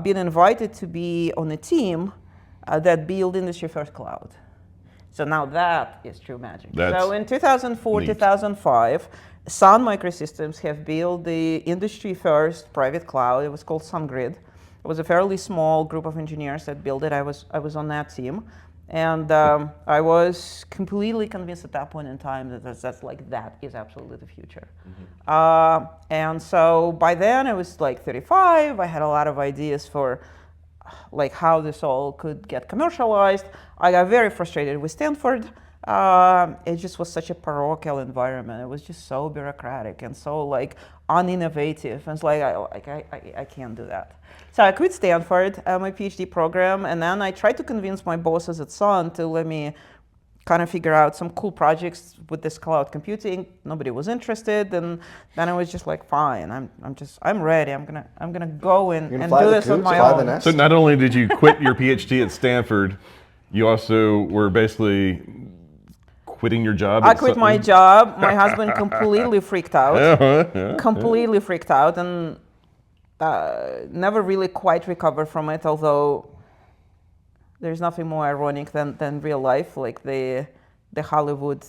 being invited to be on a team that built industry first cloud. So now that is true magic. So in 2004, 2005, Sun Microsystems have built the industry first private cloud. It was called SunGrid. It was a fairly small group of engineers that built it. I was on that team. And I was completely convinced at that point in time that that is absolutely the future. And so by then I was like 35. I had a lot of ideas for like how this all could get commercialized. I got very frustrated with Stanford. It just was such a parochial environment. It was just so bureaucratic and so like uninnovative. And it's like I can't do that. So I quit Stanford, my PhD program, and then I tried to convince my bosses at Sun to let me kind of figure out some cool projects with this cloud computing. Nobody was interested, and then I was just like, fine, I'm ready. I'm gonna go in and do this on my own. So not only did you quit your PhD at Stanford, you also were basically quitting your job. I quit my job. My husband completely freaked out. Completely freaked out, and never really quite recovered from it, although there's nothing more ironic than real life. Like the Hollywood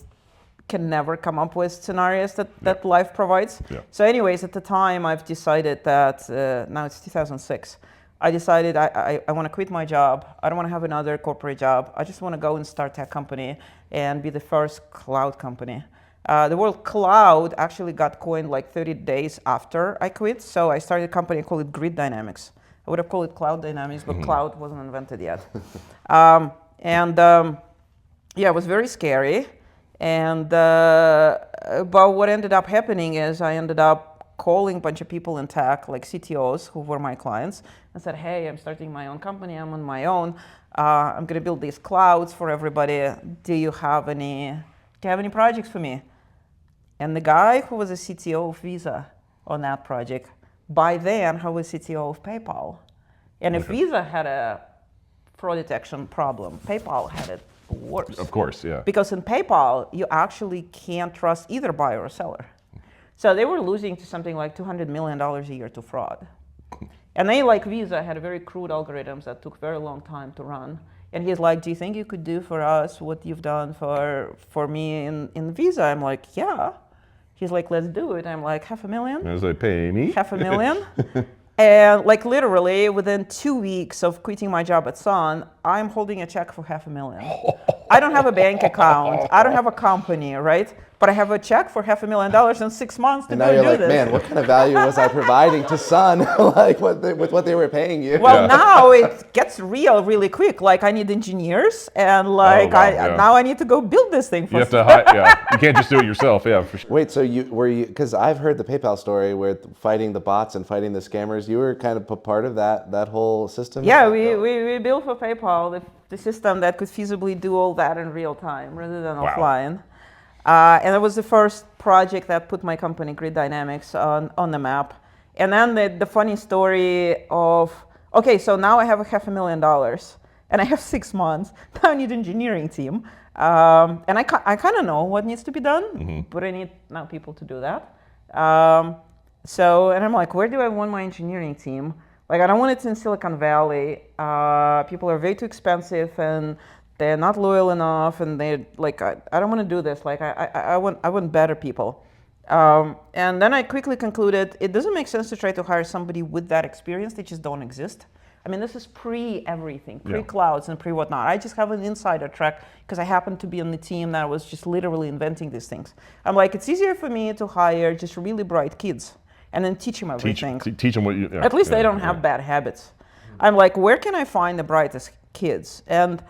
can never come up with scenarios that life provides. Yeah. So anyways, at the time I've decided that, now it's 2006, I decided I want to quit my job. I don't want to have another corporate job. I just want to go and start a tech company and be the first cloud company. The word cloud actually got coined like 30 days after I quit. So I started a company called Grid Dynamics. I would have called it Cloud Dynamics, but cloud wasn't invented yet. Yeah, it was very scary. And but what ended up happening is I ended up calling a bunch of people in tech, like CTOs who were my clients, and said, hey, I'm starting my own company. I'm on my own. I'm going to build these clouds for everybody. Do you have any projects for me? And the guy who was a CTO of Visa on that project, by then, he was CTO of PayPal. And if Visa had a fraud detection problem, PayPal had it worse. Of course, yeah. Because in PayPal, you actually can't trust either buyer or seller. So they were losing to something like $200 million a year to fraud. And they, like Visa, had very crude algorithms that took very long time to run. And he's like, do you think you could do for us what you've done for me in Visa? I'm like, yeah. He's like, let's do it. I'm like, $500,000? I was like, pay me. $500,000? And like literally within 2 weeks of quitting my job at Sun, I'm holding a check for $500,000. I don't have a bank account. I don't have a company, right? But I have a check for $500,000 in 6 months to and go now you're do like, this. man, what kind of value was I providing to Sun, like with what they were paying you? Well, now it gets real really quick. Like I need engineers, and like now I need to go build this thing. You have to hide, yeah. You can't just do it yourself, yeah, for sure. Wait, so were you? Because I've heard the PayPal story where fighting the bots and fighting the scammers. You were kind of a part of that whole system. Yeah, we built for PayPal the system that could feasibly do all that in real time rather than offline. And it was the first project that put my company, Grid Dynamics, on the map. And then the funny story of, okay, so now I have $500,000 and I have 6 months. Now I need an engineering team. And I kind of know what needs to be done, but I need now people to do that. And I'm like, where do I want my engineering team? Like, I don't want it in Silicon Valley. People are way too expensive and they're not loyal enough, and they're like, I don't want to do this. Like, I want better people. And then I quickly concluded it doesn't make sense to try to hire somebody with that experience. They just don't exist. I mean, this is pre-everything, pre-clouds and pre-whatnot. I just have an insider track because I happen to be on the team that was just literally inventing these things. I'm like, it's easier for me to hire just really bright kids and then teach them everything. Teach them what you... Yeah, at least they don't have bad habits. I'm like, where can I find the brightest kids? And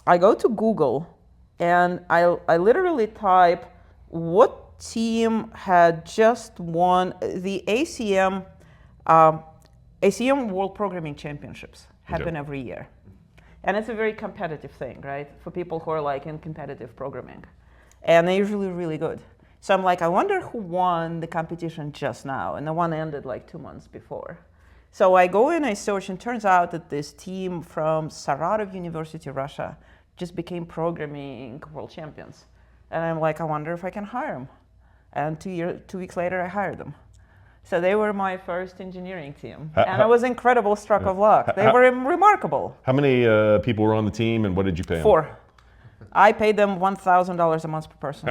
I go to Google and I literally type what team had just won the ACM ACM World Programming Championships happen every year. And it's a very competitive thing, right? For people who are like in competitive programming. And they're usually really good. So I'm like, I wonder who won the competition just now. And the one ended like 2 months before. So I go in, I search, and turns out that this team from Saratov University, Russia, just became programming world champions. And I'm like, I wonder if I can hire them. And 2 weeks later, I hired them. So they were my first engineering team. And it was incredible stroke of luck. They were remarkable. How many people were on the team, and what did you pay them? 4. I paid them $1,000 a month per person.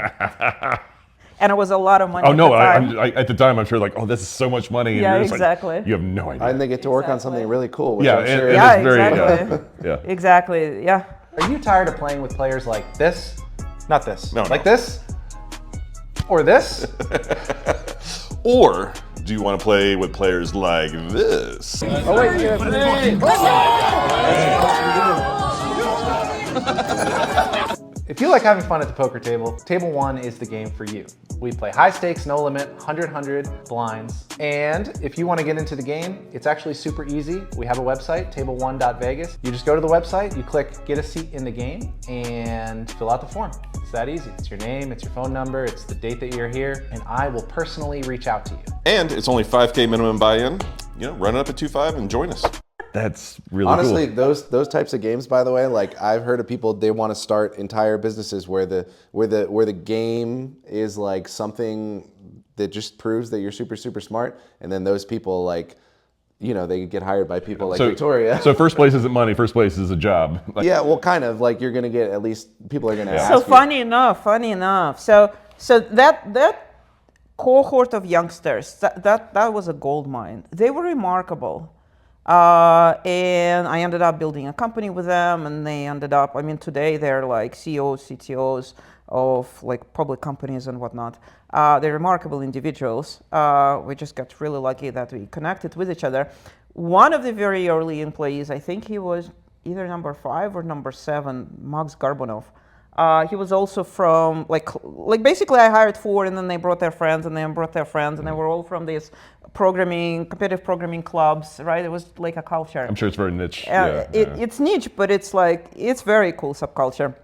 And it was a lot of money. Oh no! At the time, I'm sure like, oh, this is so much money. And Yeah, you're just exactly. Like, you have no idea. And they get to work on something really cool. Which Yeah, I'm sure Yeah, it's very, exactly. yeah. Exactly, yeah. Are you tired of playing with players like this? Not this. No, like no. this? Or this? Or do you want to play with players like this? If you like having fun at the poker table, Table 1 is the game for you. We play high stakes, no limit, 100 blinds. And if you want to get into the game, it's actually super easy. We have a website, table1.vegas. You just go to the website, you click get a seat in the game, and fill out the form. It's that easy. It's your name, it's your phone number, it's the date that you're here, and I will personally reach out to you. And it's only $5K minimum buy-in. Run it up at 2.5 and join us. That's really honestly, cool. those types of games, by the way, like I've heard of people, they want to start entire businesses where the game is like something that just proves that you're super smart, and then those people like, they get hired by people like Victoria. So first place isn't money. First place is a job. Like, yeah, well, kind of like you're gonna get at least people are gonna ask So you. funny enough. So that cohort of youngsters, that was a gold mine. They were remarkable. And I ended up building a company with them, and they ended up, today they're like CEOs, CTOs of like public companies and whatnot. They're remarkable individuals. We just got really lucky that we connected with each other. One of the very early employees, I think he was either number 5 or number 7, Max Garbunov. He was also from like basically I hired 4, and then they brought their friends, and then brought their friends, and they were all from these competitive programming clubs, right? It was like a culture. I'm sure it's very niche. It's niche, but it's very cool subculture,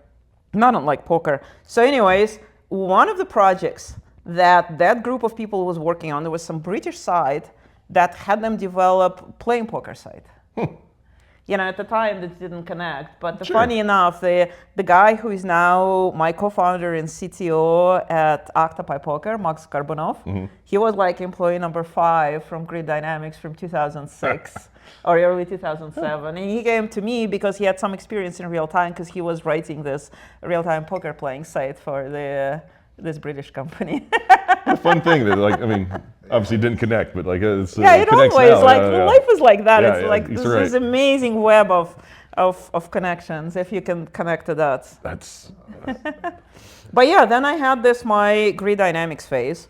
not unlike poker. So anyways, one of the projects that group of people was working on, there was some British site that had them develop playing poker site. At the time that didn't connect, but funny enough, the guy who is now my co-founder and CTO at Octopi Poker, Max Garbunov, he was like employee number 5 from Grid Dynamics from 2006 or early 2007. And he came to me because he had some experience in real time, because he was writing this real-time poker playing site for this British company. A fun thing that obviously didn't connect, but like it's it connects always now. life is like that. Yeah, It's like he's this right. is amazing web of connections if you can connect to that. That's But yeah, then I had my Grid Dynamics phase.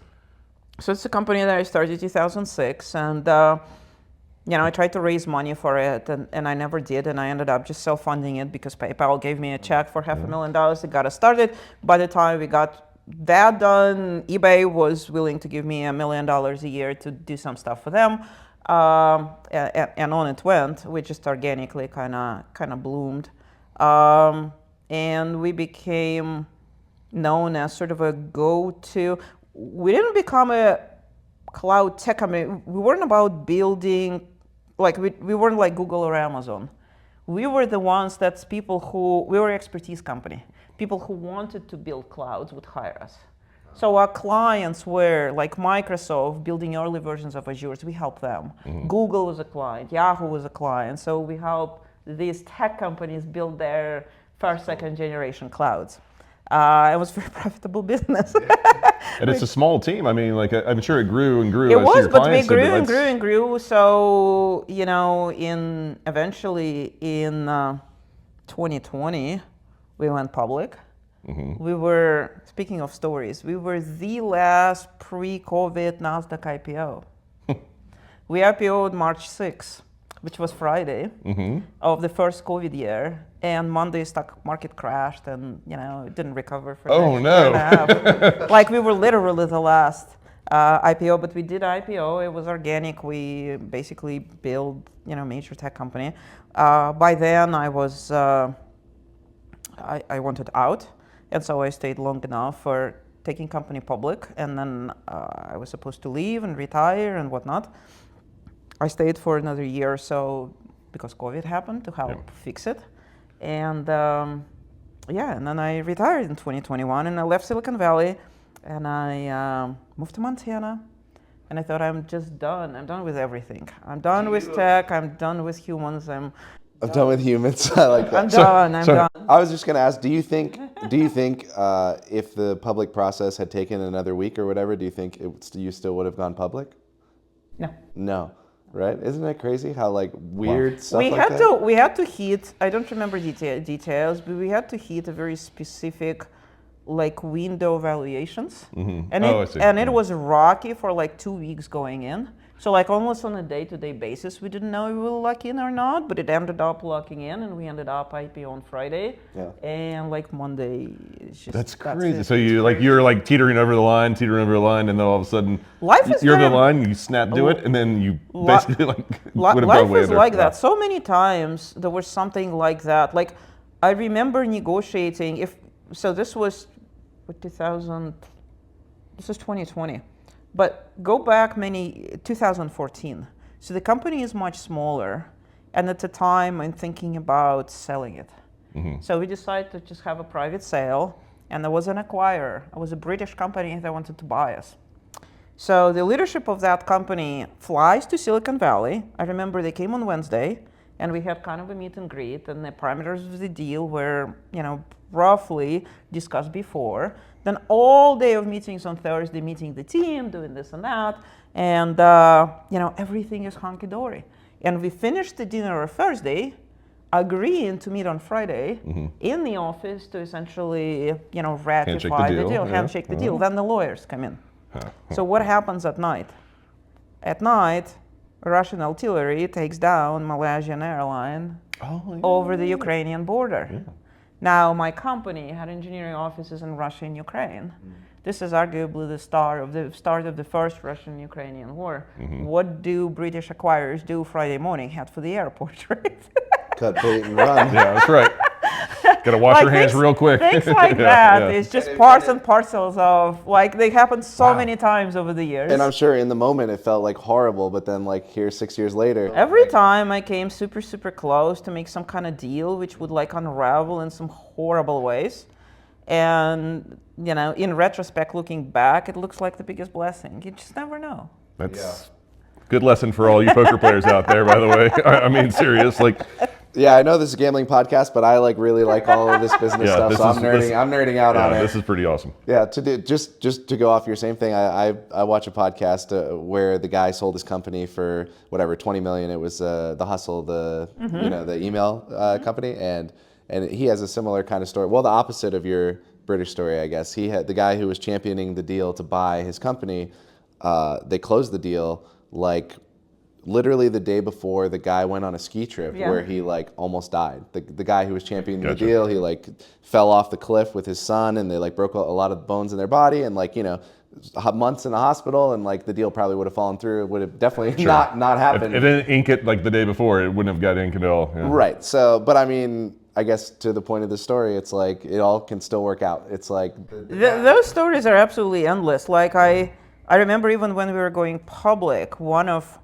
So it's a company that I started in 2006, and I tried to raise money for it, and I never did, and I ended up just self-funding it because PayPal gave me a check for $500,000. It got us started. By the time we got that done, eBay was willing to give me $1 million a year to do some stuff for them, and on it went. We just organically kind of bloomed, and we became known as sort of a go-to. We didn't become a cloud tech company. We weren't about building, like we weren't like Google or Amazon. We were the ones we were an expertise company. People who wanted to build clouds would hire us. So our clients were like Microsoft building early versions of Azure. We helped them. Google was a client. Yahoo was a client. So we helped these tech companies build their first, second generation clouds. It was a very profitable business. And it's a small team. I'm sure it grew and grew. It as was, your but we clients did, grew and grew and grew. So eventually in 2020, we went public. We were, speaking of stories, we were the last pre-COVID NASDAQ IPO. We IPO'd March 6th, which was Friday of the first COVID year, and Monday stock market crashed, and it didn't recover for Oh, the next no. year and a half. Like we were literally the last. IPO, but we did IPO. It was organic. We basically built, major tech company. By then, I was I wanted out, and so I stayed long enough for taking company public, and then I was supposed to leave and retire and whatnot. I stayed for another year or so because COVID happened to help fix it, and and then I retired in 2021, and I left Silicon Valley, and I moved to Montana, and I thought, I'm just done. I'm done with everything. I'm done with tech. I'm done with humans. I'm done with humans. I like that. I'm done. I'm done. I was just going to ask, do you think if the public process had taken another week or whatever, do you think you still would have gone public? No. No, right? Isn't that crazy how weird stuff we like had that? We had to hit, I don't remember details, but we had to hit a very specific window valuations. Mm-hmm. And I see. it was rocky for 2 weeks going in. So almost on a day-to-day basis, we didn't know if we will lock in or not, but it ended up locking in, and we ended up IPO on Friday. Yeah. And Monday, it's just That's crazy. it. So you're teetering over the line, and then all of a sudden Life is you're over the very- line, you snap do it, and then you basically would have gone Life way is under. like Wow. that. So many times there was something like that. I remember negotiating. This was 2000. This is 2020, but go back 2014. So the company is much smaller, and at the time I'm thinking about selling it. Mm-hmm. So we decided to just have a private sale, and there was an acquirer. It was a British company that wanted to buy us. So the leadership of that company flies to Silicon Valley. I remember they came on Wednesday, and we had kind of a meet and greet, and the parameters of the deal were, roughly discussed before. Then all day of meetings on Thursday, meeting the team, doing this and that, and everything is hunky-dory. And we finished the dinner on Thursday, agreeing to meet on Friday in the office to essentially, ratify the deal, handshake the deal. Then the lawyers come in. So what happens at night? At night, Russian artillery takes down Malaysian airline over the Ukrainian border. Yeah. Now, my company had engineering offices in Russia and Ukraine. This is arguably the start of the first Russian-Ukrainian war. What do British acquirers do Friday morning? Head for the airport, right? Cut bait and run. Yeah, that's right. Got to wash your hands things, real quick. Things like Yeah, that. yeah. It's just parts and parcels of, they happen so many times over the years. And I'm sure in the moment it felt horrible, but then here 6 years later. Every time I came super, super close to make some kind of deal which would unravel in some horrible ways. And, in retrospect, looking back, it looks like the biggest blessing. You just never know. That's good lesson for all you poker players out there, by the way. I mean, serious. Yeah, I know this is a gambling podcast, but I really like all of this business Yeah, stuff, this so is- I'm nerding out on it. This is pretty awesome. Yeah, just to go off your same thing, I watch a podcast where the guy sold his company for whatever $20 million. It was The Hustle, the email company, and he has a similar kind of story. Well, the opposite of your British story, I guess. He had the guy who was championing the deal to buy his company. They closed the deal literally the day before the guy went on a ski trip where he almost died. The guy who was championing the deal, he fell off the cliff with his son, and they broke a lot of bones in their body, and months in the hospital, and the deal probably would have fallen through. It would have definitely not happened. If it didn't ink it the day before, it wouldn't have got inked at all. Yeah. Right. So, but I mean, I guess to the point of the story, it's it all can still work out. It's Those stories are absolutely endless. I remember even when we were going public, one of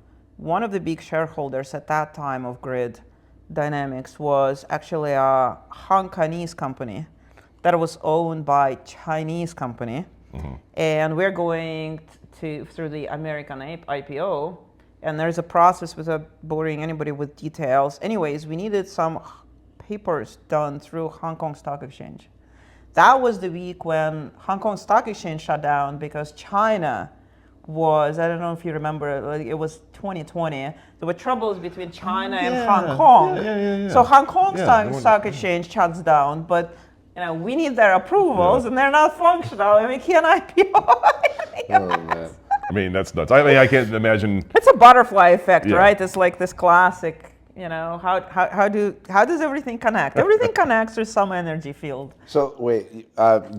the big shareholders at that time of Grid Dynamics was actually a Hong Kongese company that was owned by Chinese company. And we're going through the American IPO, and there's a process without boring anybody with details. Anyways, we needed some papers done through Hong Kong Stock Exchange. That was the week when Hong Kong Stock Exchange shut down because China was, I don't know if you remember, it was 2020. There were troubles between China and Hong Kong. Yeah. So Hong Kong Yeah, Stock Exchange shuts down, but we need their approvals, and they're not functional, and we can't IPO. oh man. I mean, that's nuts. I mean, I can't imagine. It's a butterfly effect, Yeah. right? It's this classic You know, how does everything connect? Everything connects through some energy field. So wait,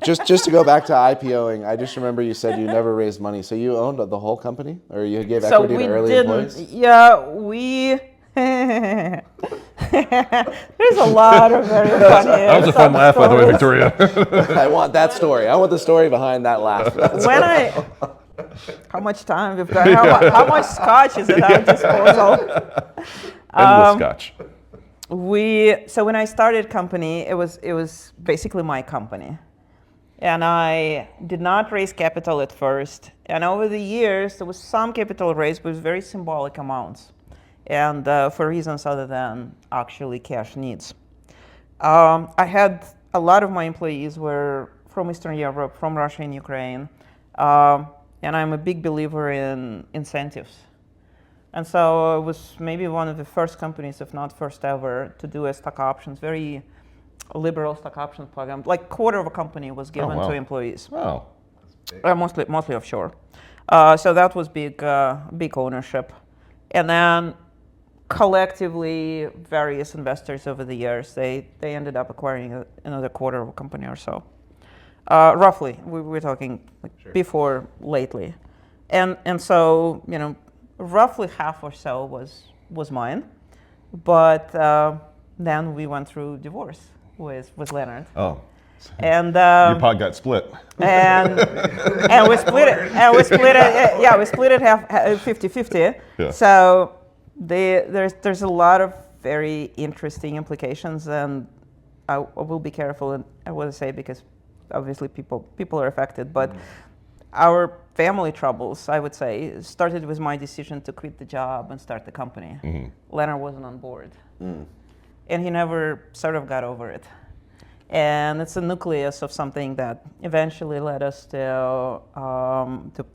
just to go back to IPOing, I just remember you said you never raised money. So you owned the whole company, or you gave equity to early employees? Yeah, we. There's a lot of very funny. That was a fun laugh, by the way, Victoria. I want that story. I want the story behind that laugh. How much time we've got? How much scotch is at our disposal? Endless scotch. So when I started company, it was basically my company, and I did not raise capital at first. And over the years, there was some capital raised, but it was very symbolic amounts, and for reasons other than actually cash needs. I had a lot of my employees were from Eastern Europe, from Russia and Ukraine, and I'm a big believer in incentives. And so it was maybe one of the first companies, if not first ever, to do a stock options, very liberal stock options program. Like quarter of a company was given to employees. Wow. Mostly offshore. So that was big ownership. And then collectively, various investors over the years, they ended up acquiring another quarter of a company or so. Roughly, we're talking like before lately. And so, you know, roughly half or so was mine, but then we went through divorce with Leonard. Oh. And Your pod got split. and we split it. We split it half 50-50. Yeah. So there's a lot of very interesting implications, and I will be careful in what I say because obviously people are affected, but. Our family troubles, I would say, started with my decision to quit the job and start the company. Mm-hmm. Leonard wasn't on board. And he never sort of got over it. And it's a nucleus of something that eventually led us to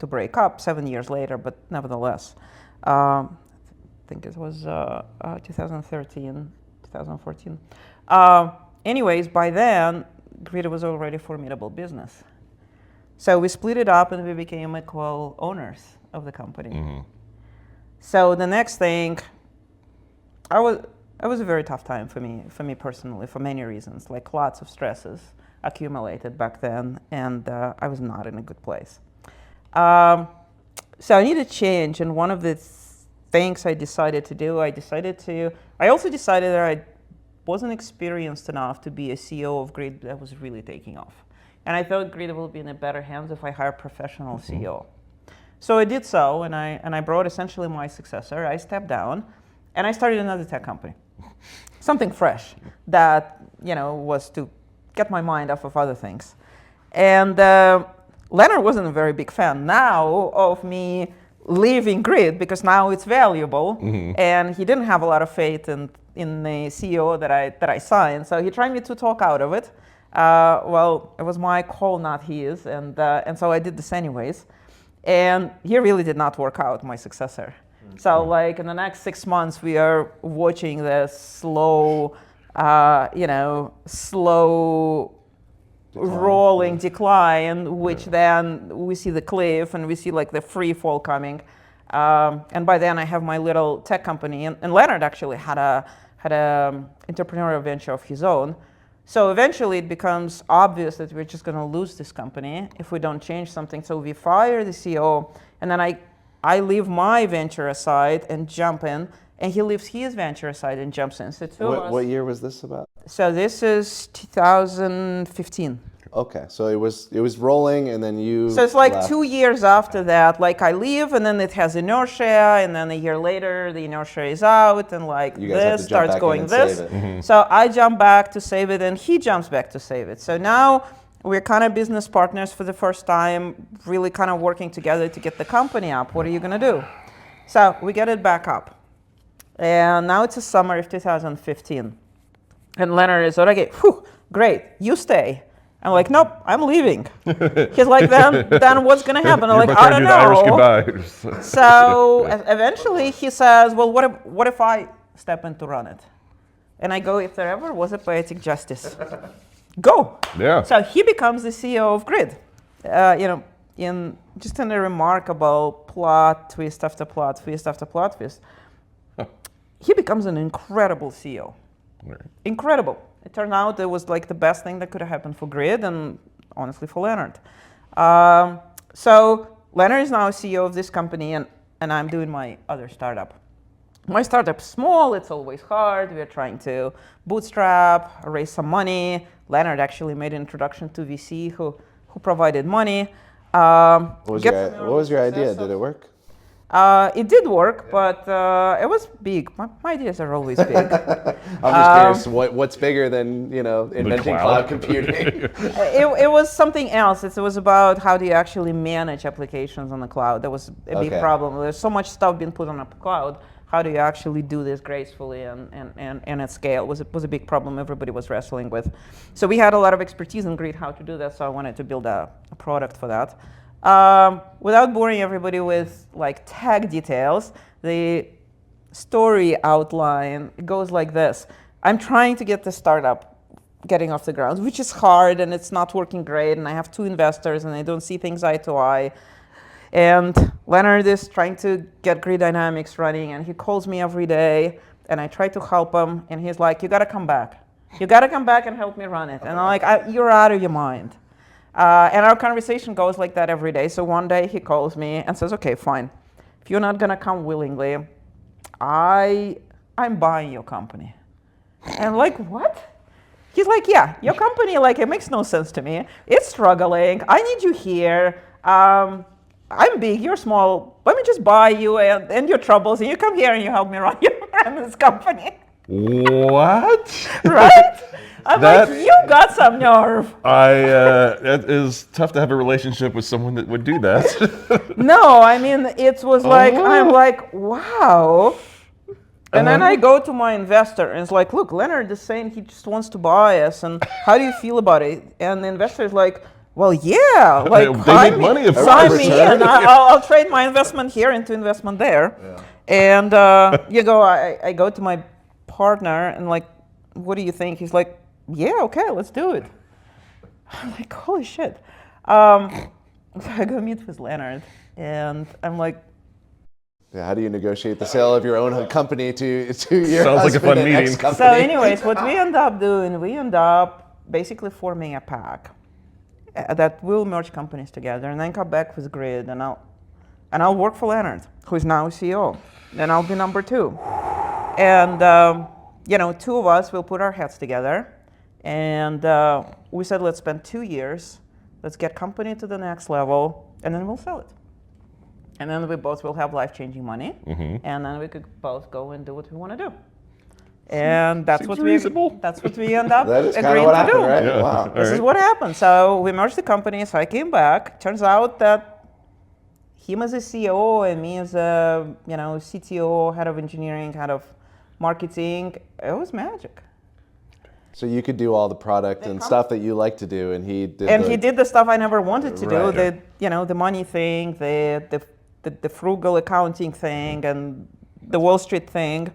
break up 7 years later, but nevertheless. I think it was 2013, 2014. Anyways, by then, Grid was already a formidable business. So we split it up and we became equal owners of the company. Mm-hmm. So the next thing, it was a very tough time for me personally, for many reasons, like lots of stresses accumulated back then, and I was not in a good place. So I needed change, and one of the things I decided to do, I also decided that I wasn't experienced enough to be a CEO of Grid that was really taking off. And I thought Grid will be in a better hands if I hire a professional CEO. So I did so, and I brought essentially my successor. I stepped down, and I started another tech company, something fresh that was to get my mind off of other things. And Leonard wasn't a very big fan now of me leaving Grid because now it's valuable, and he didn't have a lot of faith in the CEO that I signed. So he tried me to talk out of it. Well, it was my call, not his, and so I did this anyways. And he really did not work out, my successor. Mm-hmm. So like in the next 6 months, we are watching this slow rolling decline, which then we see the cliff and we see like the free fall coming. And by then I have my little tech company, and Leonard actually had a entrepreneurial venture of his own. So eventually it becomes obvious that we're just going to lose this company if we don't change something. So we fire the CEO, and then I leave my venture aside and jump in, and he leaves his venture aside and jumps in. So what year was this about? So this is 2015. Okay, so it was rolling, and then you. So it's like left. 2 years after that. Like I leave, and then it has inertia, and then a year later the inertia is out, and like this starts going this. Mm-hmm. So I jump back to save it, and he jumps back to save it. So now we're kind of business partners for the first time, really kind of working together to get the company up. What are you gonna do? So we get it back up, and now it's the summer of 2015, and Leonard is okay. Great, you stay. I'm like, nope, I'm leaving. He's like, then what's gonna happen? I'm like, I don't know. So eventually he says, well, what if I step in to run it? And I go, if there ever was a poetic justice, go. Yeah. So he becomes the CEO of Grid. In a remarkable plot twist after plot twist after plot twist. he becomes an incredible CEO. Right. Incredible. It turned out it was like the best thing that could have happened for Grid and honestly for Leonard. So Leonard is now CEO of this company, and I'm doing my other startup. My startup's small, it's always hard. We're trying to bootstrap, raise some money. Leonard actually made an introduction to VC who provided money. What was your idea? Did it work? It did work, but it was big. My ideas are always big. I'm just curious, what's bigger than inventing cloud computing? It was something else. It was about how do you actually manage applications on the cloud. That was a big problem. There's so much stuff being put on a cloud. How do you actually do this gracefully and at scale? Was a big problem everybody was wrestling with. So we had a lot of expertise in Grid how to do that. So I wanted to build a product for that. Without boring everybody with like tag details, the story outline goes like this. I'm trying to get the startup getting off the ground, which is hard and it's not working great. And I have 2 investors and they don't see things eye to eye. And Leonard is trying to get Grid Dynamics running and he calls me every day and I try to help him and he's like, you gotta come back. You gotta come back and help me run it. And I'm like, you're out of your mind. And our conversation goes like that every day. So one day he calls me and says, okay, fine. If you're not gonna come willingly, I'm buying your company. And I'm like, what? He's like, yeah, your company, like it makes no sense to me. It's struggling. I need you here. I'm big, you're small. Let me just buy you and your troubles, and you come here and you help me run this company. What? Right? I'm like, you got some nerve. It is tough to have a relationship with someone that would do that. No, I mean, it was like, I'm like, wow. And then I go to my investor and it's like, look, Leonard is saying he just wants to buy us, and how do you feel about it? And the investor is like, well, yeah, like they make money, of course. Sign me in. I'll trade my investment here into investment there. Yeah. And I go to my partner and like, what do you think? He's like, yeah, okay, let's do it. I'm like, holy shit. So I go meet with Leonard and I'm like, yeah, how do you negotiate the sale of your own company to your Sounds like a fun meeting. ex-company? So anyways, what we end up doing, we end up basically forming a pack that will merge companies together and then come back with Grid and I'll work for Leonard, who is now CEO. Then I'll be number 2. And 2 of us will put our heads together and we said, let's spend 2 years, let's get company to the next level and then we'll sell it. And then we both will have life-changing money and then we could both go and do what we want to do. And that's what we end up That is agreeing what to happened, do. right? Yeah. Wow. This is what happened. So we merged the company. So I came back. Turns out that him as a CEO and me as a CTO, head of engineering, head of marketing, it was magic. So you could do all the product and stuff that you like to do, and he did. He did the stuff I never wanted to do. Right. The money thing, the frugal accounting thing, and the Wall Street thing.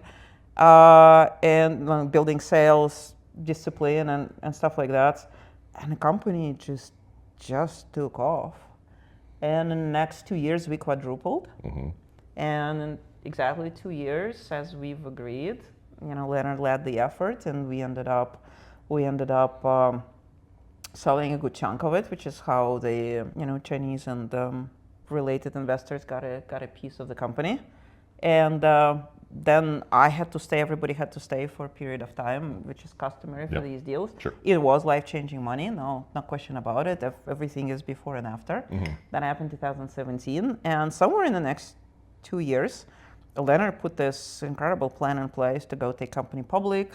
And building sales discipline and stuff like that. And the company just took off. And in the next 2 years, we quadrupled. And in exactly 2 years, as we've agreed, Leonard led the effort, and we ended up selling a good chunk of it, which is how the Chinese and related investors got a piece of the company. And then I had to stay, everybody had to stay for a period of time, which is customary for these deals. Sure. It was life-changing money, no question about it. Everything is before and after. That happened in 2017. And somewhere in the next 2 years, Leonard put this incredible plan in place to go take company public.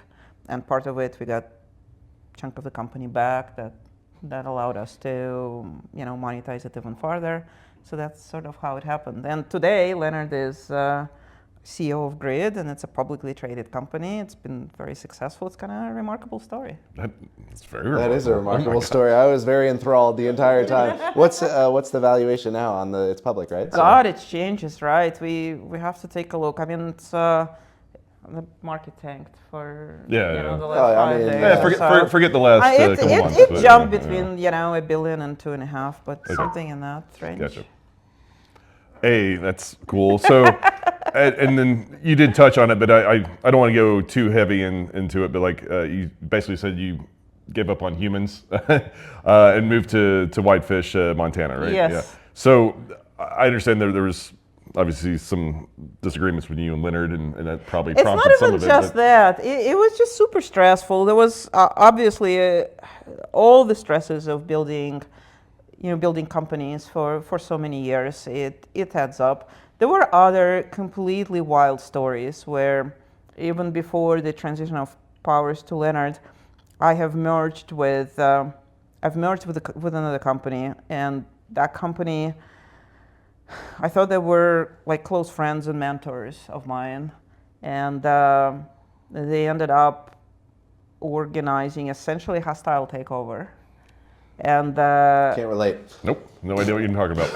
And part of it, we got a chunk of the company back that allowed us to monetize it even farther. So that's sort of how it happened. And today, Leonard is CEO of Grid, and it's a publicly traded company. It's been very successful. It's kind of a remarkable story. It's very remarkable. That is a remarkable story. I was very enthralled the entire time. What's the valuation now on it's public, right? God, it changes, right? We have to take a look. I mean, it's the market tanked for the last 5 days. Yeah, forget the last couple months. It jumped between $1 billion and 2.5, but something in that range. Gotcha. Hey, that's cool. So and then you did touch on it, but I don't want to go too heavy into it. But like you basically said, you gave up on humans and moved to Whitefish, Montana, right? Yes. Yeah. So I understand there was obviously some disagreements with you and Leonard, and that probably It's prompted not some even of it. just that. It was just super stressful. There was obviously all the stresses of building companies for so many years. It adds up. There were other completely wild stories where even before the transition of powers to Leonard, I've merged with another company, and that company, I thought they were like close friends and mentors of mine, and they ended up organizing essentially hostile takeover, and Can't relate. Nope, no idea what you're talking about.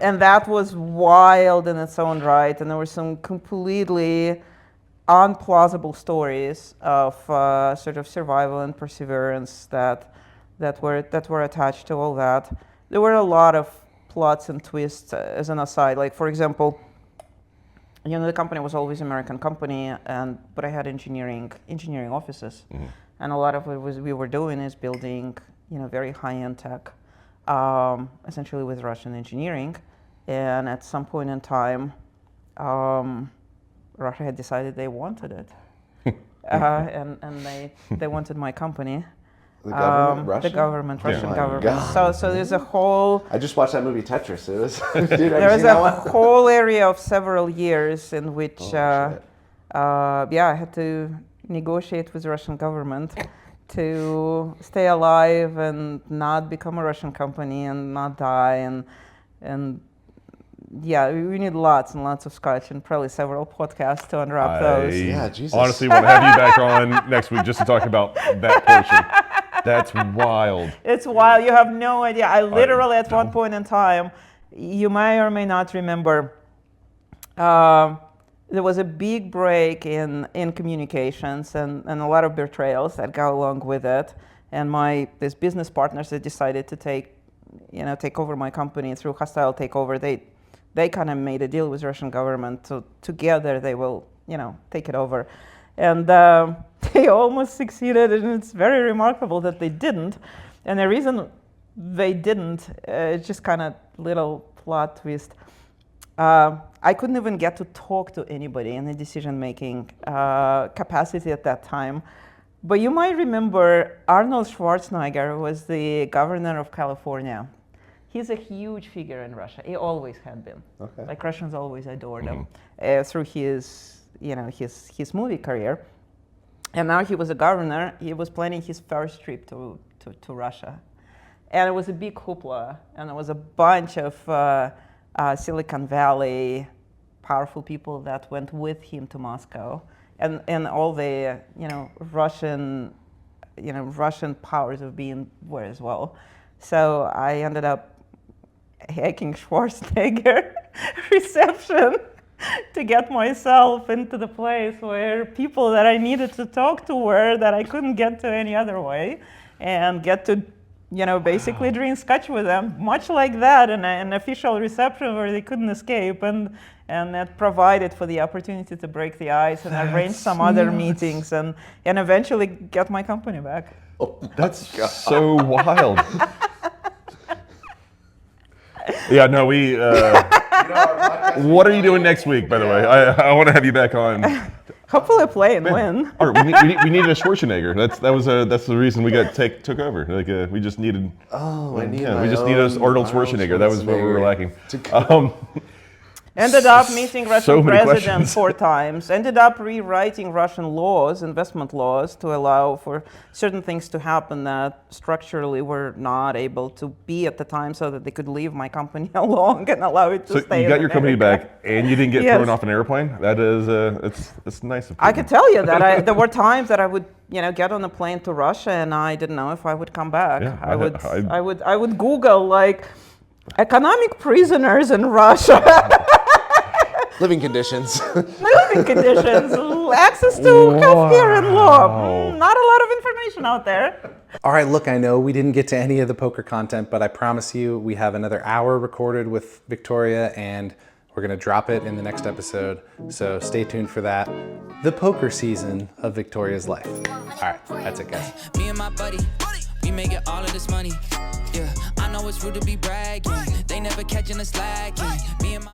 and that was wild in its own right, and there were some completely unplausible stories of sort of survival and perseverance that were attached to all that. There were a lot of plots and twists as an aside. Like, for example, the company was always an American company, but I had engineering offices, and a lot of we were doing is building very high-end tech, essentially with Russian engineering. And at some point in time, Russia had decided they wanted it, and they wanted my company. The government, Russia? The government, Russian Oh my government. God. So there's a whole. I just watched that movie Tetris. It was. Dude, have you There was seen that a one? whole area of several years in which, shit. I had to negotiate with the Russian government to stay alive and not become a Russian company and not die, and we need lots and lots of scotch and probably several podcasts to unwrap those. Yeah, Jesus. Honestly want to have you back on next week just to talk about that portion. That's wild. It's wild. You have no idea. I literally, at one point in time, you may or may not remember, there was a big break in communications and a lot of betrayals that go along with it. And these business partners that decided to take over my company through hostile takeover, they kind of made a deal with the Russian government. So together they will, take it over. And they almost succeeded, and it's very remarkable that they didn't. And the reason they didn't, it's just kind of little plot twist. I couldn't even get to talk to anybody in the decision-making capacity at that time. But you might remember Arnold Schwarzenegger was the governor of California. He's a huge figure in Russia. He always had been. Okay. Like, Russians always adored him through his movie career. And now he was a governor. He was planning his first trip to Russia. And it was a big hoopla. And there was a bunch of Silicon Valley powerful people that went with him to Moscow. And all the, Russian powers of being were as well. So I ended up hacking Schwarzenegger reception to get myself into the place where people that I needed to talk to were that I couldn't get to any other way, and get to, basically drink scotch with them, much like that, in an official reception where they couldn't escape, and that provided for the opportunity to break the ice and arrange some other meetings and eventually get my company back. Oh, That's so wild. Yeah, no, we. What are you doing next week, by the way? I want to have you back on. Hopefully play and win. All right, we needed a Schwarzenegger. That's the reason we took over. Like we just needed. Oh, I need we just needed Arnold Schwarzenegger. That was what we were lacking. Ended up meeting Russian So many president questions. 4 times. Ended up rewriting Russian laws, investment laws, to allow for certain things to happen that structurally were not able to be at the time, so that they could leave my company alone and allow it to So stay. you got in your company America. back, and you didn't get Yes. thrown off an airplane. That is, it's nice of you. I could tell you that there were times that I would, get on a plane to Russia, and I didn't know if I would come back. Yeah, I would Google like economic prisoners in Russia. living conditions. Living conditions, access to healthcare and law. Not a lot of information out there. All right, look, I know we didn't get to any of the poker content, but I promise you we have another hour recorded with Victoria, and We're gonna drop it in the next episode, so stay tuned for that. The poker season of Victoria's life. All right, that's it, guys. Me and my buddy, we make it all of this money. Yeah, I know it's rude to be bragging. They never catching us slacking. Me and my